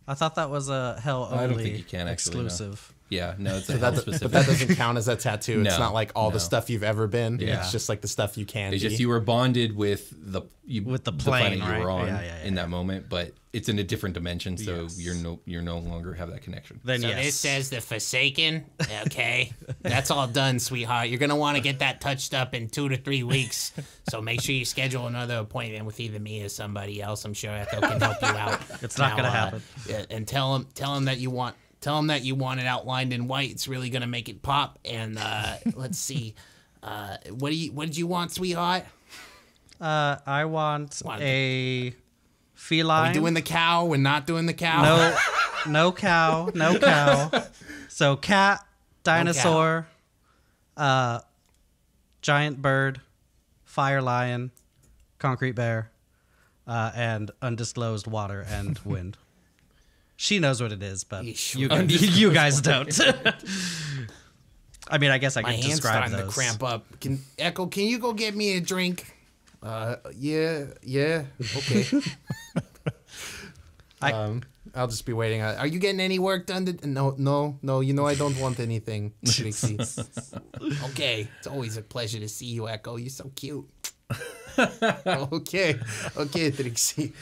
I thought that was a hell only I don't think you can, actually, no. exclusive. Yeah, no, it's a But health that specific. doesn't count as a tattoo. It's No, not like all the stuff you've ever been. Yeah. It's just like the stuff you can It's be. just you were bonded with the plane, planet you were right? on Yeah. in that moment, but it's in a different dimension, so you're no longer have that connection. Then So yes. this says the Forsaken. Okay, that's all done, sweetheart. You're gonna want to get that touched up in 2 to 3 weeks. So make sure you schedule another appointment with either me or somebody else. I'm sure Echo can help you out. It's not gonna happen. Yeah, and tell him that you want it outlined in white. It's really gonna make it pop. And let's see, what did you want, sweetheart? I want a feline. Are we doing the cow? We're not doing the cow. No cow. So cat, dinosaur, giant bird, fire lion, concrete bear, and undisclosed water and wind. She knows what it is, but you guys don't. I mean, I guess I My can hand's describe starting those. to cramp up. Echo, can you go get me a drink? Yeah, okay. I'll just be waiting. Are you getting any work done? No. You know I don't want anything, Trixie. Okay, it's always a pleasure to see you, Echo. You're so cute. Okay, Trixie.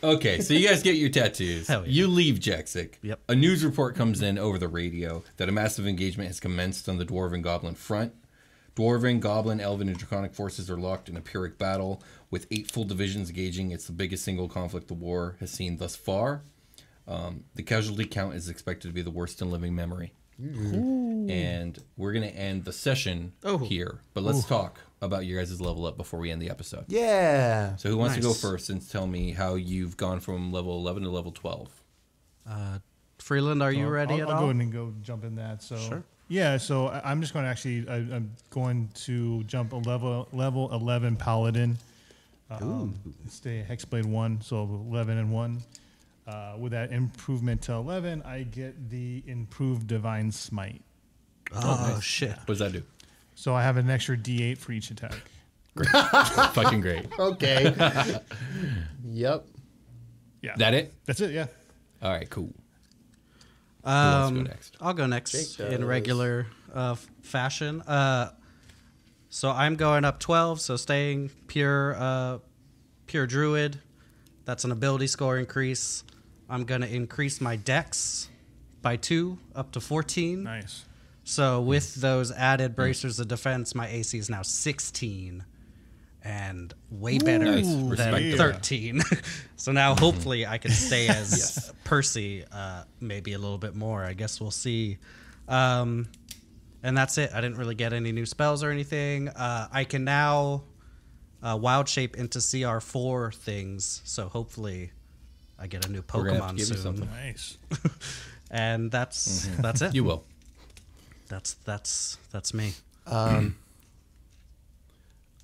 Okay, so you guys get your tattoos. Hell yeah. You leave Jaxic. Yep. A news report comes in over the radio that a massive engagement has commenced on the Dwarven Goblin front. Dwarven, Goblin, Elven, and Draconic forces are locked in a Pyrrhic battle with 8 full divisions engaging. It's the biggest single conflict the war has seen thus far. The casualty count is expected to be the worst in living memory. Ooh. And we're going to end the session here. But let's talk about your guys' level up before we end the episode. Yeah. So who wants to go first and tell me how you've gone from level 11 to level 12? Freeland, are you ready I'll at all? go ahead and go jump in that. So sure. Yeah, so I'm just going to actually I'm going to jump a level 11 paladin. Stay hexblade 1, so 11 and 1. With that improvement to 11, I get the improved divine smite. Oh, shit. What does that do? So I have an extra D8 for each attack. Fucking great. Okay. Yep. Yeah. That it? That's it, yeah. All right, cool. Who wants to go next? I'll go next Jake in does. regular fashion. So I'm going up 12, so staying pure druid. That's an ability score increase. I'm going to increase my dex by 2 up to 14. Nice. So with those added bracers of defense, my AC is now 16 and way better Nice. than Respectable. 13. So now hopefully I can stay as Percy, maybe a little bit more. I guess we'll see. And that's it. I didn't really get any new spells or anything. I can now wild shape into CR4 things. So hopefully I get a new We're gonna have to Pokemon give you soon. something. Nice. And that's it. You will. That's me.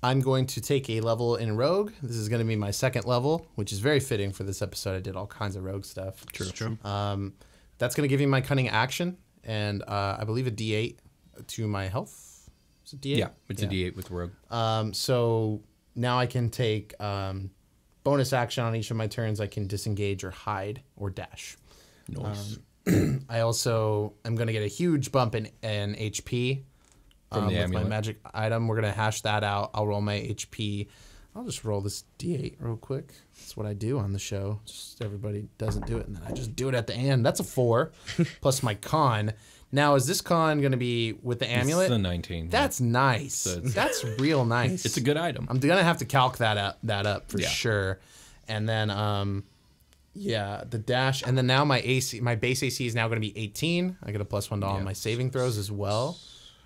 I'm going to take a level in Rogue. This is going to be my second level, which is very fitting for this episode. I did all kinds of Rogue stuff. True. That's going to give me my Cunning Action, and I believe a D8 to my health. Is it D8? Yeah, it's a D8 with Rogue. So now I can take bonus action on each of my turns. I can disengage or hide or dash. Nice. I also am going to get a huge bump in HP From the with amulet. my magic item. We're going to hash that out. I'll roll my HP. I'll just roll this D8 real quick. That's what I do on the show. Just everybody doesn't do it, and then I just do it at the end. That's a 4 plus my con. Now, is this con going to be with the amulet? It's a 19. That's nice. So it's- That's real nice. It's a good item. I'm gonna have to calc that up for Yeah. sure. And then the dash, and then now my base AC is now gonna be 18. I get a +1 to all my saving throws as well,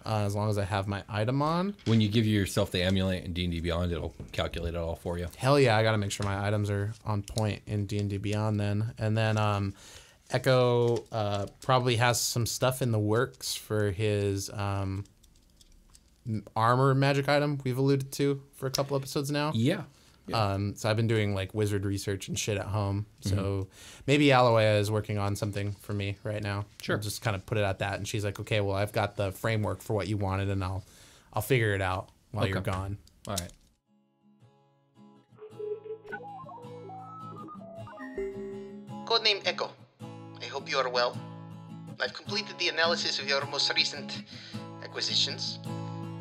as long as I have my item on. When you give yourself the amulet in D&D Beyond, it'll calculate it all for you. Hell yeah, I gotta make sure my items are on point in D&D Beyond then. And then Echo probably has some stuff in the works for his armor magic item we've alluded to for a couple episodes now. Yeah. So I've been doing like wizard research and shit at home. So maybe Aloea is working on something for me right now. Sure. I'll just kind of put it at that, and she's like, "Okay, well, I've got the framework for what you wanted, and I'll figure it out while you're gone." All right. Codename Echo. I hope you are well. I've completed the analysis of your most recent acquisitions.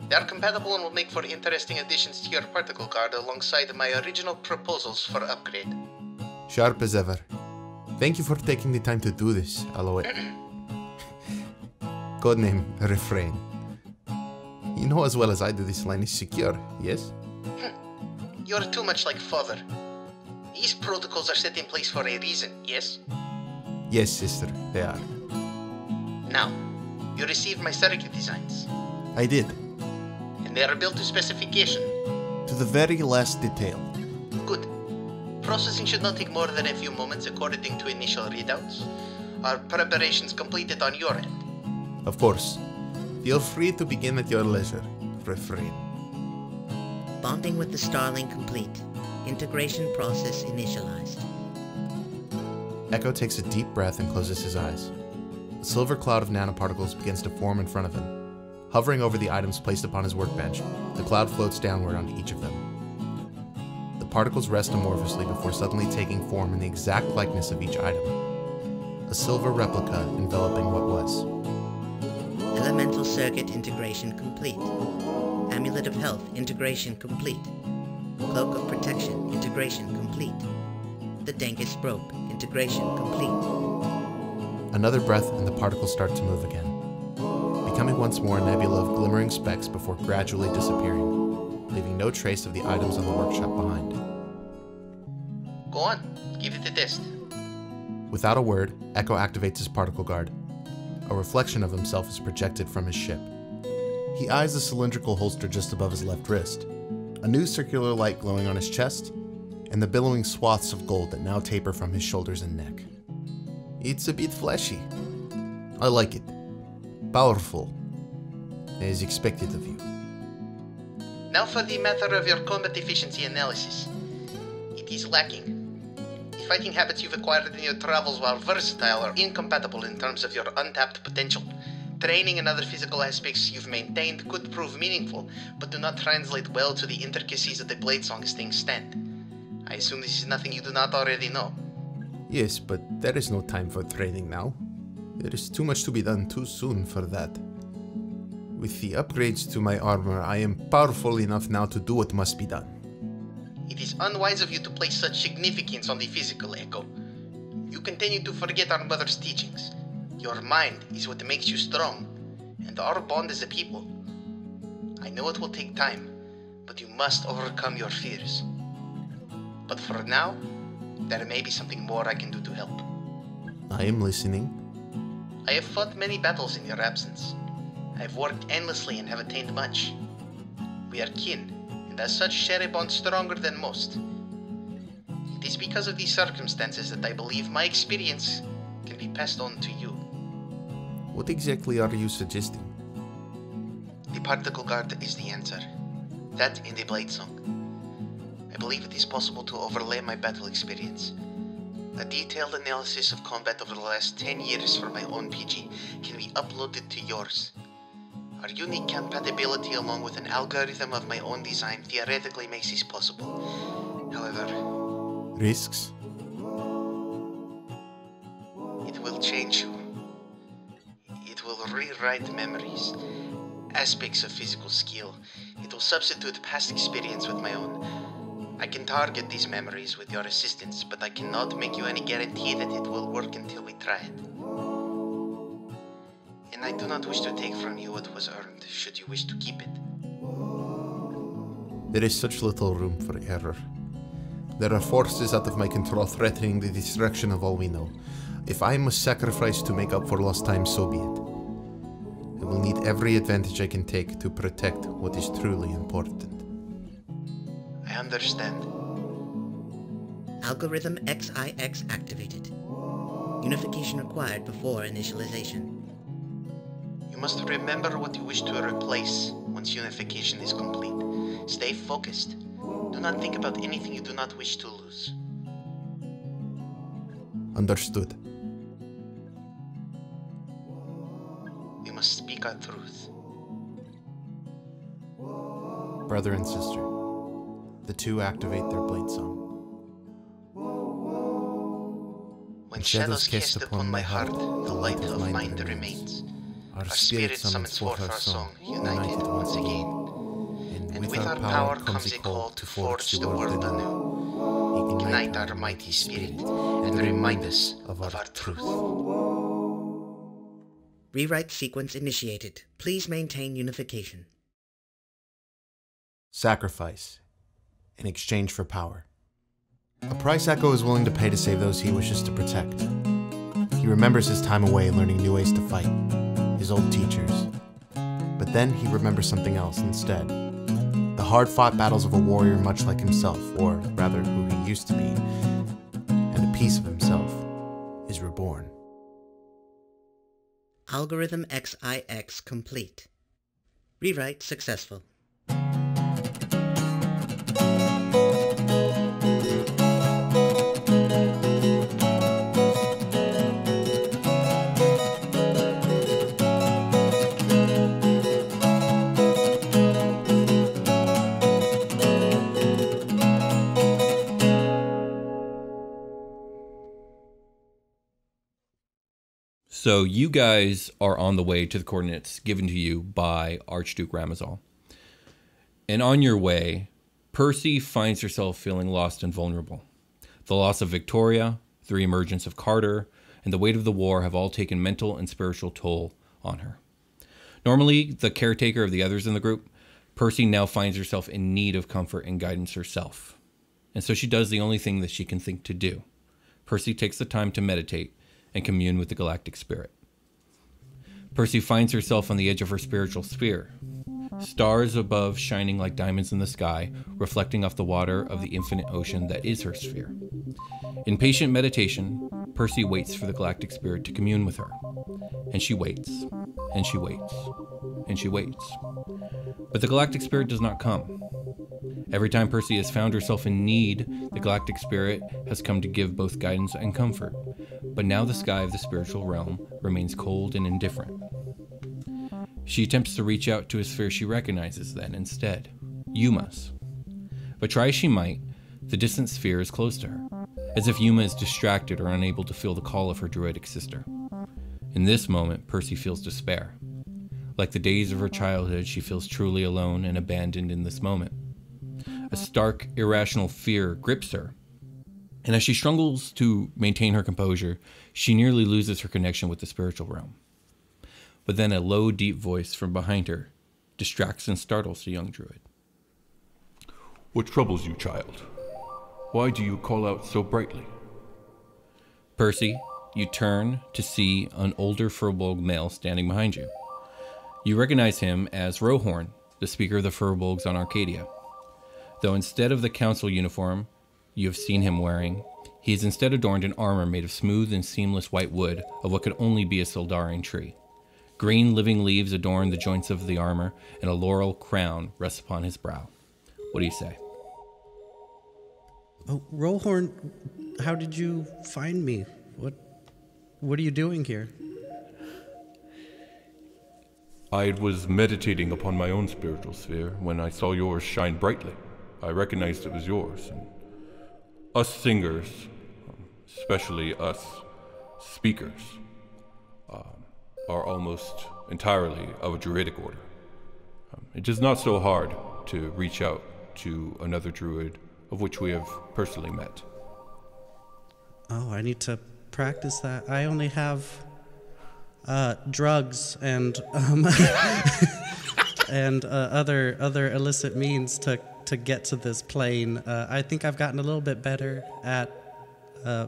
They are compatible and will make for interesting additions to your particle guard alongside my original proposals for upgrade. Sharp as ever. Thank you for taking the time to do this, Aloe. Codename Refrain. You know as well as I do this line is secure, yes? You're too much like father. These protocols are set in place for a reason, yes? Yes, sister, they are. Now, you received my circuit designs, I did, and they are built to specification. to the very last detail. Good. Processing should not take more than a few moments according to initial readouts. Are preparations completed on your end? Of course. Feel free to begin at your leisure. Refrain. Bonding with the Starling complete. Integration process initialized. Echo takes a deep breath and closes his eyes. A silver cloud of nanoparticles begins to form in front of him. Hovering over the items placed upon his workbench, the cloud floats downward onto each of them. The particles rest amorphously before suddenly taking form in the exact likeness of each item. A silver replica enveloping what was. Elemental circuit integration complete. Amulet of health integration complete. Cloak of protection integration complete. The Dankest rope integration complete. Another breath and the particles start to move again, becoming once more a nebula of glimmering specks before gradually disappearing, leaving no trace of the items on the workshop behind. Go on, give it a test. Without a word, Echo activates his particle guard. A reflection of himself is projected from his ship. He eyes the cylindrical holster just above his left wrist, a new circular light glowing on his chest, and the billowing swaths of gold that now taper from his shoulders and neck. It's a bit flashy. I like it. Powerful. As expected of you. Now for the matter of your combat efficiency analysis. It is lacking. The fighting habits you've acquired in your travels, while versatile, are incompatible in terms of your untapped potential. Training and other physical aspects you've maintained could prove meaningful, but do not translate well to the intricacies of the Bladesong as things stand. I assume this is nothing you do not already know. Yes, but there is no time for training now. There is too much to be done too soon for that. With the upgrades to my armor, I am powerful enough now to do what must be done. It is unwise of you to place such significance on the physical, Echo. You continue to forget our mother's teachings. Your mind is what makes you strong, and our bond as a people. I know it will take time, but you must overcome your fears. But for now, there may be something more I can do to help. I am listening. I have fought many battles in your absence. I have worked endlessly and have attained much. We are kin, and as such share a bond stronger than most. It is because of these circumstances that I believe my experience can be passed on to you. What exactly are you suggesting? The particle guard is the answer. That and the Bladesong. I believe it is possible to overlay my battle experience. A detailed analysis of combat over the last 10 years for my own PG can be uploaded to yours. Our unique compatibility along with an algorithm of my own design theoretically makes this possible. However, Risks? it will change you. It will rewrite memories, aspects of physical skill. It will substitute past experience with my own. I can target these memories with your assistance, but I cannot make you any guarantee that it will work until we try it. And I do not wish to take from you what was earned, should you wish to keep it. There is such little room for error. There are forces out of my control threatening the destruction of all we know. If I must sacrifice to make up for lost time, so be it. I will need every advantage I can take to protect what is truly important. I understand. Algorithm XIX activated. Unification required before initialization. You must remember what you wish to replace once unification is complete. Stay focused. Do not think about anything you do not wish to lose. Understood. We must speak our truth. Brother and sister. The two activate their Bladesong. When shadows cast upon my heart, the light of mind remains. Our spirit summons forth our song, united once again. And with our power comes a call to forge the world anew. Ignite our mighty spirit and remind us of our truth. Rewrite sequence initiated. Please maintain unification. Sacrifice in exchange for power. A price Echo is willing to pay to save those he wishes to protect. He remembers his time away learning new ways to fight, his old teachers. But then he remembers something else instead. The hard-fought battles of a warrior much like himself, or rather who he used to be, and a piece of himself is reborn. Algorithm XIX complete. Rewrite successful. So you guys are on the way to the coordinates given to you by Archduke Ramazal. And on your way, Percy finds herself feeling lost and vulnerable. The loss of Victoria, the reemergence of Carter, and the weight of the war have all taken mental and spiritual toll on her. Normally the caretaker of the others in the group, Percy now finds herself in need of comfort and guidance herself. And so she does the only thing that she can think to do. Percy takes the time to meditate and commune with the galactic spirit. Percy finds herself on the edge of her spiritual sphere. Stars above shining like diamonds in the sky, reflecting off the water of the infinite ocean that is her sphere. In patient meditation, Percy waits for the galactic spirit to commune with her. And she waits, and she waits, and she waits. But the galactic spirit does not come. Every time Percy has found herself in need, the galactic spirit has come to give both guidance and comfort. But now the sky of the spiritual realm remains cold and indifferent. She attempts to reach out to a sphere she recognizes then instead, Yuma's. But try as she might, the distant sphere is close to her, as if Yuma is distracted or unable to feel the call of her druidic sister. In this moment, Percy feels despair. Like the days of her childhood, she feels truly alone and abandoned in this moment. A stark, irrational fear grips her, and as she struggles to maintain her composure, she nearly loses her connection with the spiritual realm. But then a low, deep voice from behind her distracts and startles the young druid. What troubles you, child? Why do you call out so brightly? Percy, you turn to see an older Furbolg male standing behind you. You recognize him as Rohorn, the speaker of the Furbolgs on Arcadia. Though instead of the council uniform you have seen him wearing, he is instead adorned in armor made of smooth and seamless white wood of what could only be a Sildarian tree. Green living leaves adorn the joints of the armor, and a laurel crown rests upon his brow. What do you say? Oh, Rohorn, how did you find me? What are you doing here? I was meditating upon my own spiritual sphere when I saw yours shine brightly. I recognized it was yours. And us singers, especially us speakers, are almost entirely of a druidic order. It is not so hard to reach out to another druid of which we have personally met. Oh, I need to practice that. I only have drugs and and other illicit means to get to this plane. I think I've gotten a little bit better at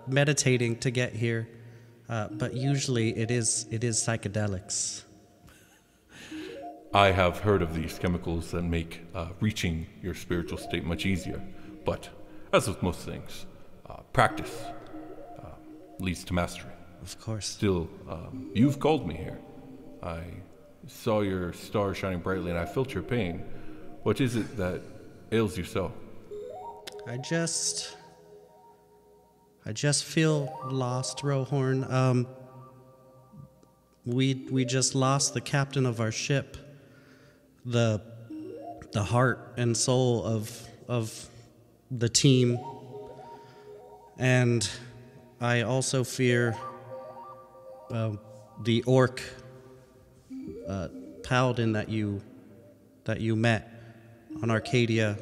meditating to get here, but usually it is psychedelics. I have heard of these chemicals that make reaching your spiritual state much easier, but as with most things, practice leads to mastery. Of course. Still, you've called me here. I saw your star shining brightly and I felt your pain. What is it that ails you so? I just feel lost, Rohorn. We just lost the captain of our ship, the heart and soul of the team, and I also fear the orc paladin that you met on Arcadia.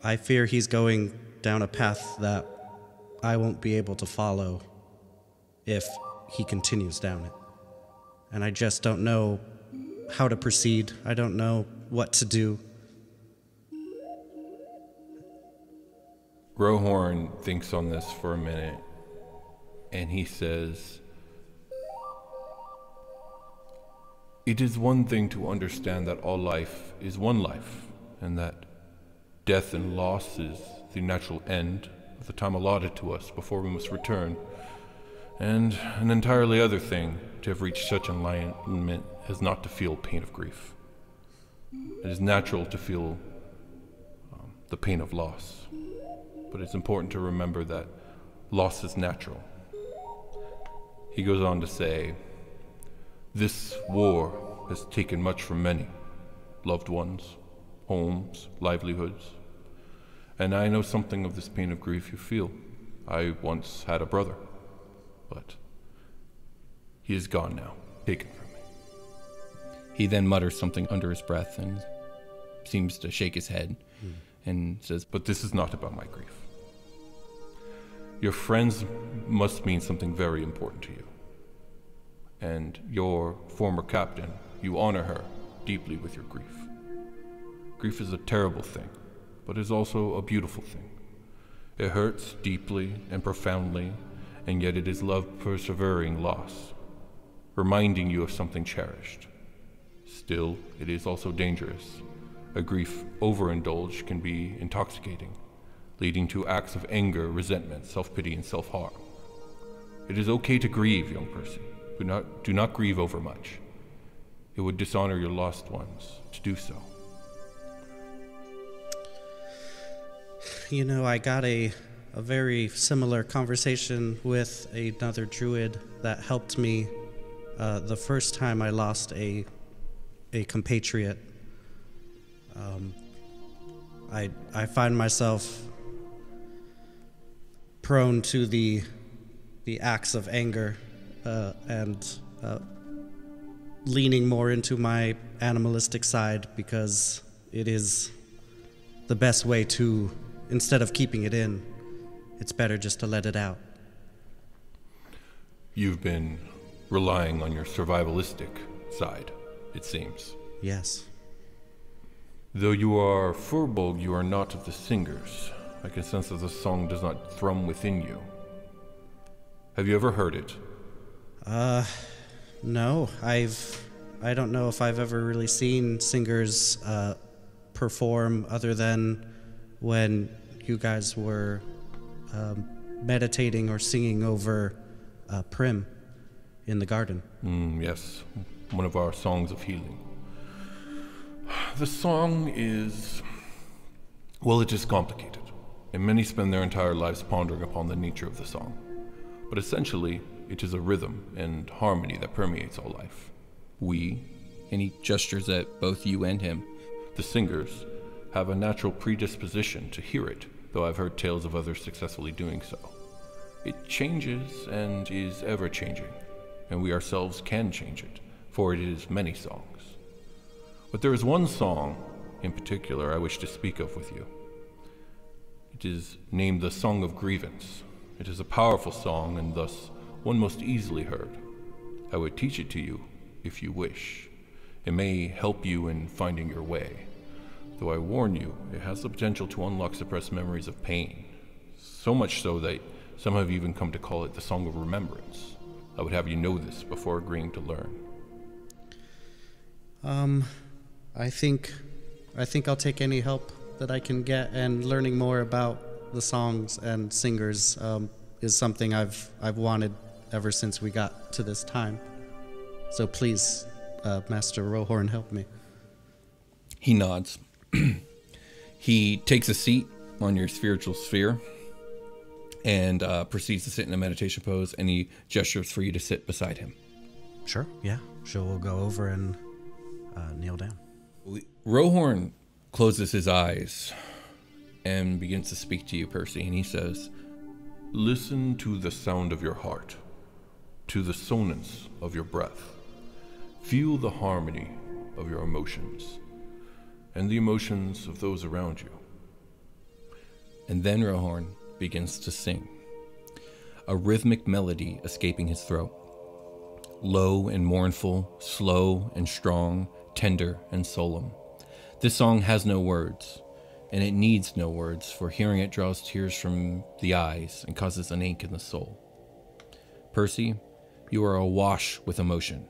I fear he's going down a path that I won't be able to follow if he continues down it. And I just don't know how to proceed. I don't know what to do. Rohorn thinks on this for a minute, and he says, "It is one thing to understand that all life is one life, and that death and loss is the natural end of the time allotted to us before we must return, and an entirely other thing to have reached such enlightenment as not to feel pain of grief. It is natural to feel the pain of loss, but it's important to remember that loss is natural." He goes on to say, "This war has taken much from many, loved ones, homes, livelihoods, and I know something of this pain of grief you feel. I once had a brother, but he is gone now, taken from me." He then mutters something under his breath and seems to shake his head and says, "But this is not about my grief. Your friends must mean something very important to you. And your former captain, you honor her deeply with your grief. Grief is a terrible thing, but is also a beautiful thing. It hurts deeply and profoundly, and yet it is love-persevering loss, reminding you of something cherished. Still, it is also dangerous. A grief overindulged can be intoxicating, leading to acts of anger, resentment, self-pity, and self-harm. It is okay to grieve, young Percy. Do not grieve overmuch. It would dishonor your lost ones to do so." You know, I got a very similar conversation with another druid that helped me the first time I lost a compatriot. I find myself prone to the acts of anger and leaning more into my animalistic side because it is the best way to, instead of keeping it in, it's better just to let it out. You've been relying on your survivalistic side, it seems. Yes. Though you are Furbolg, you are not of the singers. I can sense that the song does not thrum within you. Have you ever heard it? No. I don't know if I've ever really seen singers perform other than when you guys were meditating or singing over Prim in the garden. Yes, one of our songs of healing. The song is, well, it is complicated, and many spend their entire lives pondering upon the nature of the song. But essentially, it is a rhythm and harmony that permeates all life. We, and he gestures at both you and him, the singers, have a natural predisposition to hear it, though I've heard tales of others successfully doing so. It changes and is ever-changing, and we ourselves can change it, for it is many songs. But there is one song, in particular, I wish to speak of with you. It is named the Song of Grievance. It is a powerful song, and thus one most easily heard. I would teach it to you, if you wish. It may help you in finding your way. Though I warn you, it has the potential to unlock suppressed memories of pain. So much so that some have even come to call it the Song of Remembrance. I would have you know this before agreeing to learn. I think I'll take any help that I can get, and learning more about the songs and singers is something I've wanted ever since we got to this time. So please, Master Rohorn, help me. He nods. He takes a seat on your spiritual sphere and proceeds to sit in a meditation pose, and he gestures for you to sit beside him. Sure, yeah. Sure, we'll go over and kneel down. Rohorn closes his eyes and begins to speak to you, Percy, and he says, Listen to the sound of your heart, to the sonance of your breath. Feel the harmony of your emotions, and the emotions of those around you. And then Rohorn begins to sing, a rhythmic melody escaping his throat. Low and mournful, slow and strong, tender and solemn. This song has no words, and it needs no words, for hearing it draws tears from the eyes and causes an ache in the soul. Percy, you are awash with emotion,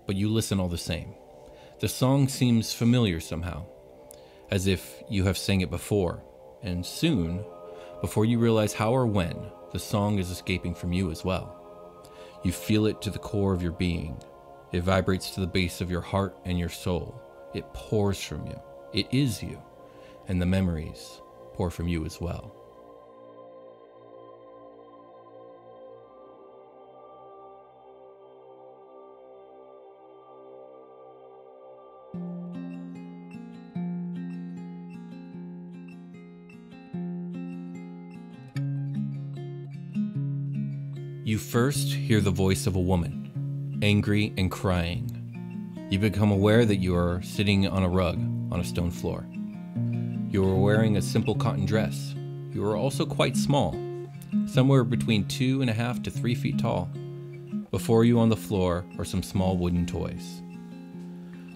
but you listen all the same. The song seems familiar somehow, as if you have sang it before, and soon, before you realize how or when, the song is escaping from you as well. You feel it to the core of your being. It vibrates to the base of your heart and your soul. It pours from you. It is you. And the memories pour from you as well. You first hear the voice of a woman, angry and crying. You become aware that you are sitting on a rug on a stone floor. You are wearing a simple cotton dress. You are also quite small, somewhere between 2.5 to 3 feet tall. Before you on the floor are some small wooden toys.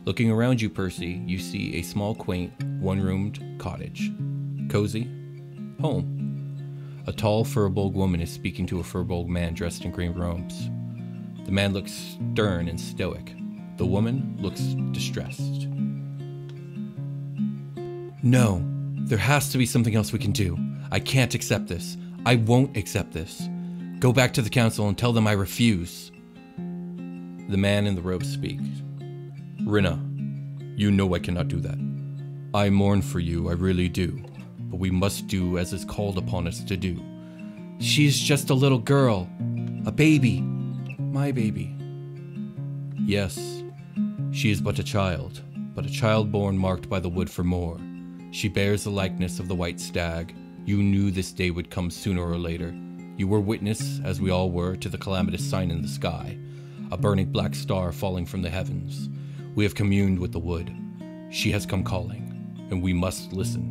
Looking around you, Percy, you see a small, quaint, one-roomed cottage. Cozy. Home. A tall furbolg woman is speaking to a furbolg man dressed in green robes. The man looks stern and stoic. The woman looks distressed. No, there has to be something else we can do. I can't accept this. I won't accept this. Go back to the council and tell them I refuse. The man in the robes speaks. Rinna, you know I cannot do that. I mourn for you, I really do. But we must do as is called upon us to do. She's just a little girl. A baby. My baby. Yes, she is but a child born marked by the wood for more. She bears the likeness of the white stag. You knew this day would come sooner or later. You were witness, as we all were, to the calamitous sign in the sky, a burning black star falling from the heavens. We have communed with the wood. She has come calling, and we must listen.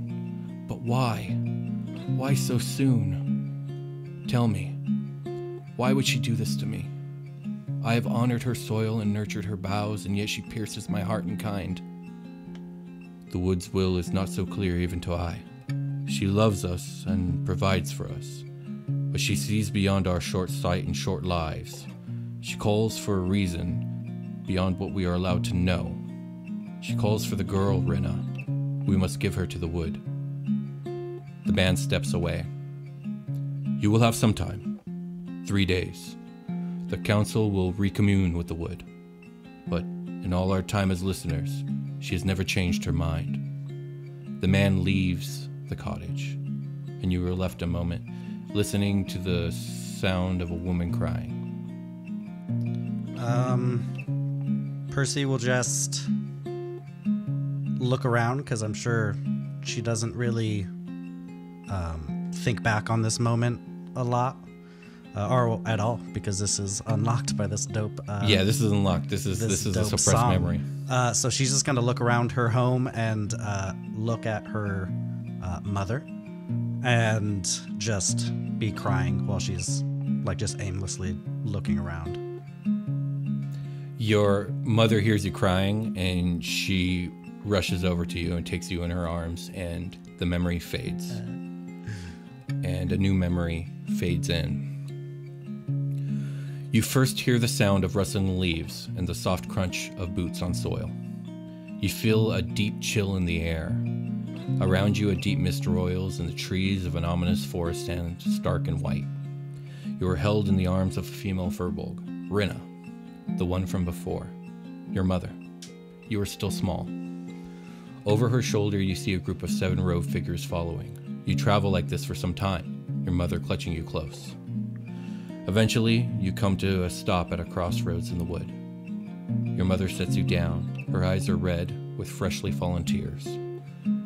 But why? Why so soon? Tell me, why would she do this to me? I have honored her soil and nurtured her boughs, and yet she pierces my heart in kind. The wood's will is not so clear even to I. She loves us and provides for us, but she sees beyond our short sight and short lives. She calls for a reason beyond what we are allowed to know. She calls for the girl, Rinna. We must give her to the wood. The man steps away. You will have some time. 3 days. The council will recommune with the wood. But in all our time as listeners, she has never changed her mind. The man leaves the cottage, and you are left a moment listening to the sound of a woman crying. Percy will just look around, because I'm sure she doesn't really think back on this moment a lot, or at all, because this is unlocked by this dope. Yeah, this is unlocked. This is a suppressed song. memory. So she's just gonna look around her home and look at her mother, and just be crying while she's like just aimlessly looking around. Your mother hears you crying, and she rushes over to you and takes you in her arms, and the memory fades. And a new memory fades in. You first hear the sound of rustling leaves and the soft crunch of boots on soil. You feel a deep chill in the air. Around you, a deep mist roils, and the trees of an ominous forest stand stark and white. You are held in the arms of a female furbolg, Rinna, the one from before, your mother. You are still small. Over her shoulder, you see a group of 7 robed figures following. You travel like this for some time, your mother clutching you close. Eventually, you come to a stop at a crossroads in the wood. Your mother sets you down. Her eyes are red with freshly fallen tears.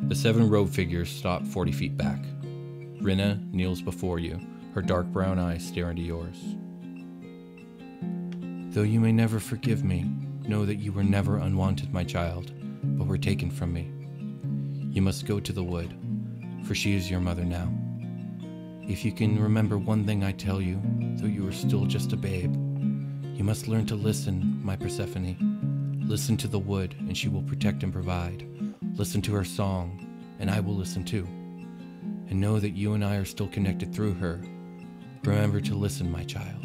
The 7 robed figures stop 40 feet back. Rinna kneels before you, Her dark brown eyes stare into yours. Though you may never forgive me, know that you were never unwanted, my child, but were taken from me. You must go to the wood, for she is your mother now. If you can remember one thing I tell you, though you are still just a babe, you must learn to listen, my Persephone. Listen to the wood, and she will protect and provide. Listen to her song, and I will listen too. And know that you and I are still connected through her. Remember to listen, my child.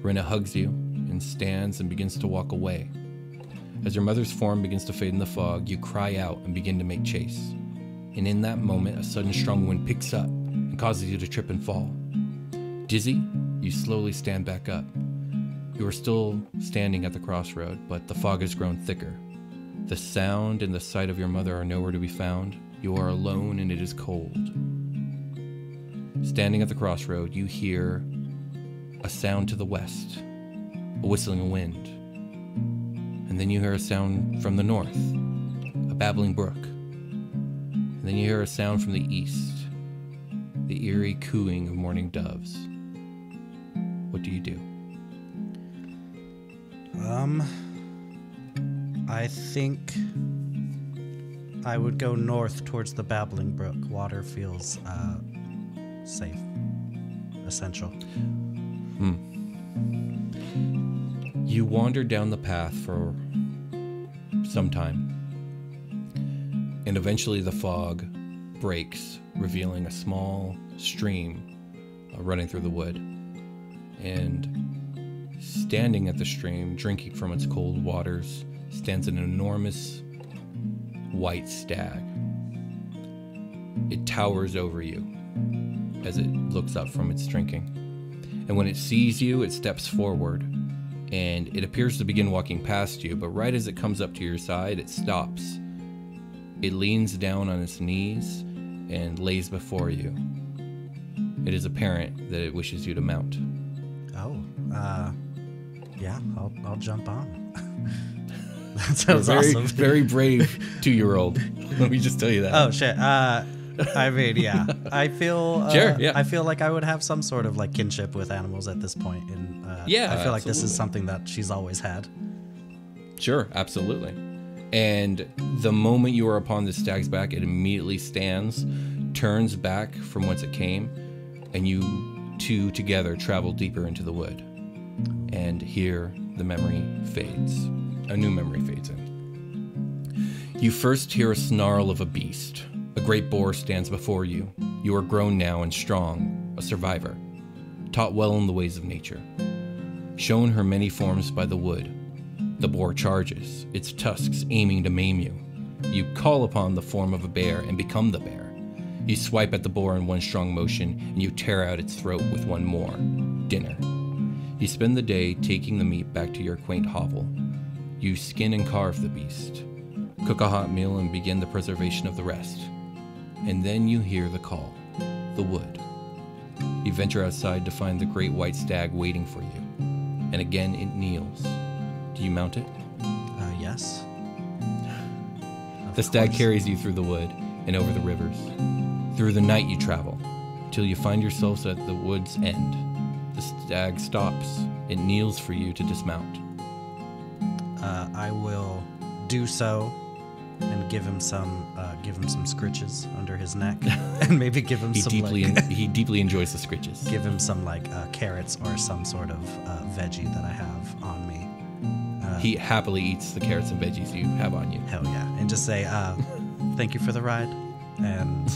Rena hugs you and stands and begins to walk away. As your mother's form begins to fade in the fog, you cry out and begin to make chase. And in that moment, a sudden strong wind picks up and causes you to trip and fall. Dizzy, you slowly stand back up. You are still standing at the crossroad, but the fog has grown thicker. The sound and the sight of your mother are nowhere to be found. You are alone and it is cold. Standing at the crossroad, you hear a sound to the west, a whistling wind. And then you hear a sound from the north, a babbling brook. And then you hear a sound from the east, the eerie cooing of morning doves. What do you do? I think I would go north towards the babbling brook. Water feels safe, essential. You wander down the path for some time, and eventually the fog breaks, revealing a small stream running through the wood. And standing at the stream, drinking from its cold waters, stands an enormous white stag. It towers over you as it looks up from its drinking. And when it sees you, it steps forward, and it appears to begin walking past you, but right as it comes up to your side, it stops. It leans down on its knees and lays before you. It is apparent that it wishes you to mount. Yeah, I'll jump on. That sounds awesome. Very brave 2-year-old. Let me just tell you that. Oh shit. I mean, yeah. I feel sure, yeah. I feel like I would have some sort of like kinship with animals at this point, and yeah, I feel like this is absolutely. something that she's always had. Sure, absolutely. And the moment you are upon the stag's back, it immediately stands, turns back from whence it came, and you two together travel deeper into the wood. And here the memory fades. A new memory fades in. You first hear a snarl of a beast. A great boar stands before you. You are grown now and strong, a survivor, taught well in the ways of nature. Shown her many forms by the wood, the boar charges, its tusks aiming to maim you. You call upon the form of a bear and become the bear. You swipe at the boar in one strong motion, and you tear out its throat with one more. Dinner. You spend the day taking the meat back to your quaint hovel. You skin and carve the beast, cook a hot meal, and begin the preservation of the rest. And then you hear the call, the wood. You venture outside to find the great white stag waiting for you. And again it kneels. Do you mount it? Yes. The stag carries you through the wood and over the rivers. Through the night you travel, till you find yourselves at the wood's end. The stag stops. It kneels for you to dismount. I will do so and give him some scritches under his neck, and maybe give him He deeply enjoys the scritches. give him some carrots or some sort of veggie that I have on me. He happily eats the carrots and veggies you have on you. Hell yeah. And just say, thank you for the ride, and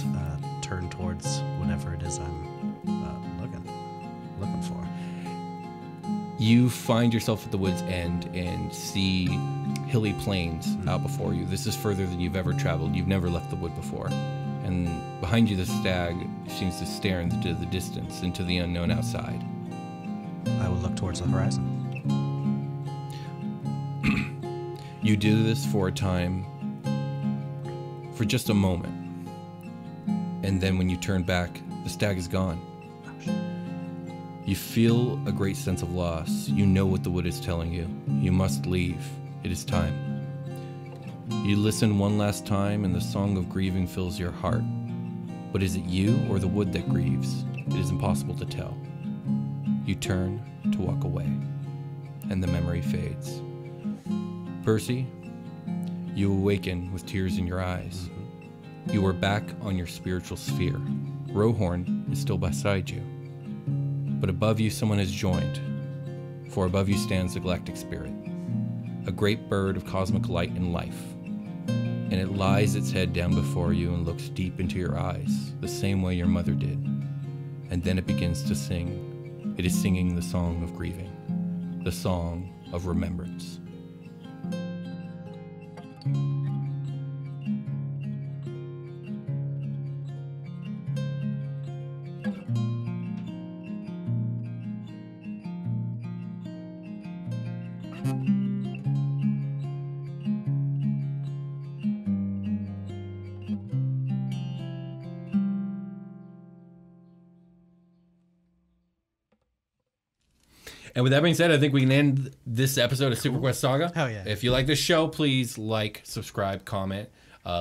turn towards whatever it is I'm looking for. You find yourself at the wood's end and see hilly plains out before you. This is further than you've ever traveled. You've never left the wood before. And behind you, the stag seems to stare into the distance, into the unknown outside. I will look towards the horizon. You do this for a time, for just a moment. And then when you turn back, the stag is gone. You feel a great sense of loss. You know what the wood is telling you. You must leave. It is time. You listen one last time, and the Song of Grieving fills your heart. But is it you or the wood that grieves? It is impossible to tell. You turn to walk away, and the memory fades. Percy, you awaken with tears in your eyes. You are back on your spiritual sphere. Rohorn is still beside you. But above you someone has joined, for above you stands the Galactic Spirit, a great bird of cosmic light and life. And it lies its head down before you and looks deep into your eyes, the same way your mother did. And then it begins to sing. It is singing the Song of Grieving, the Song of Remembrance. And with that being said, I think we can end this episode of SuperQuest Saga. Hell yeah. If you like this show, please like, subscribe, comment,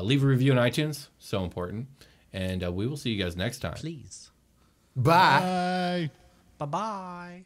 leave a review on iTunes. So important. And we will see you guys next time. Please. Bye. Bye. Bye-bye.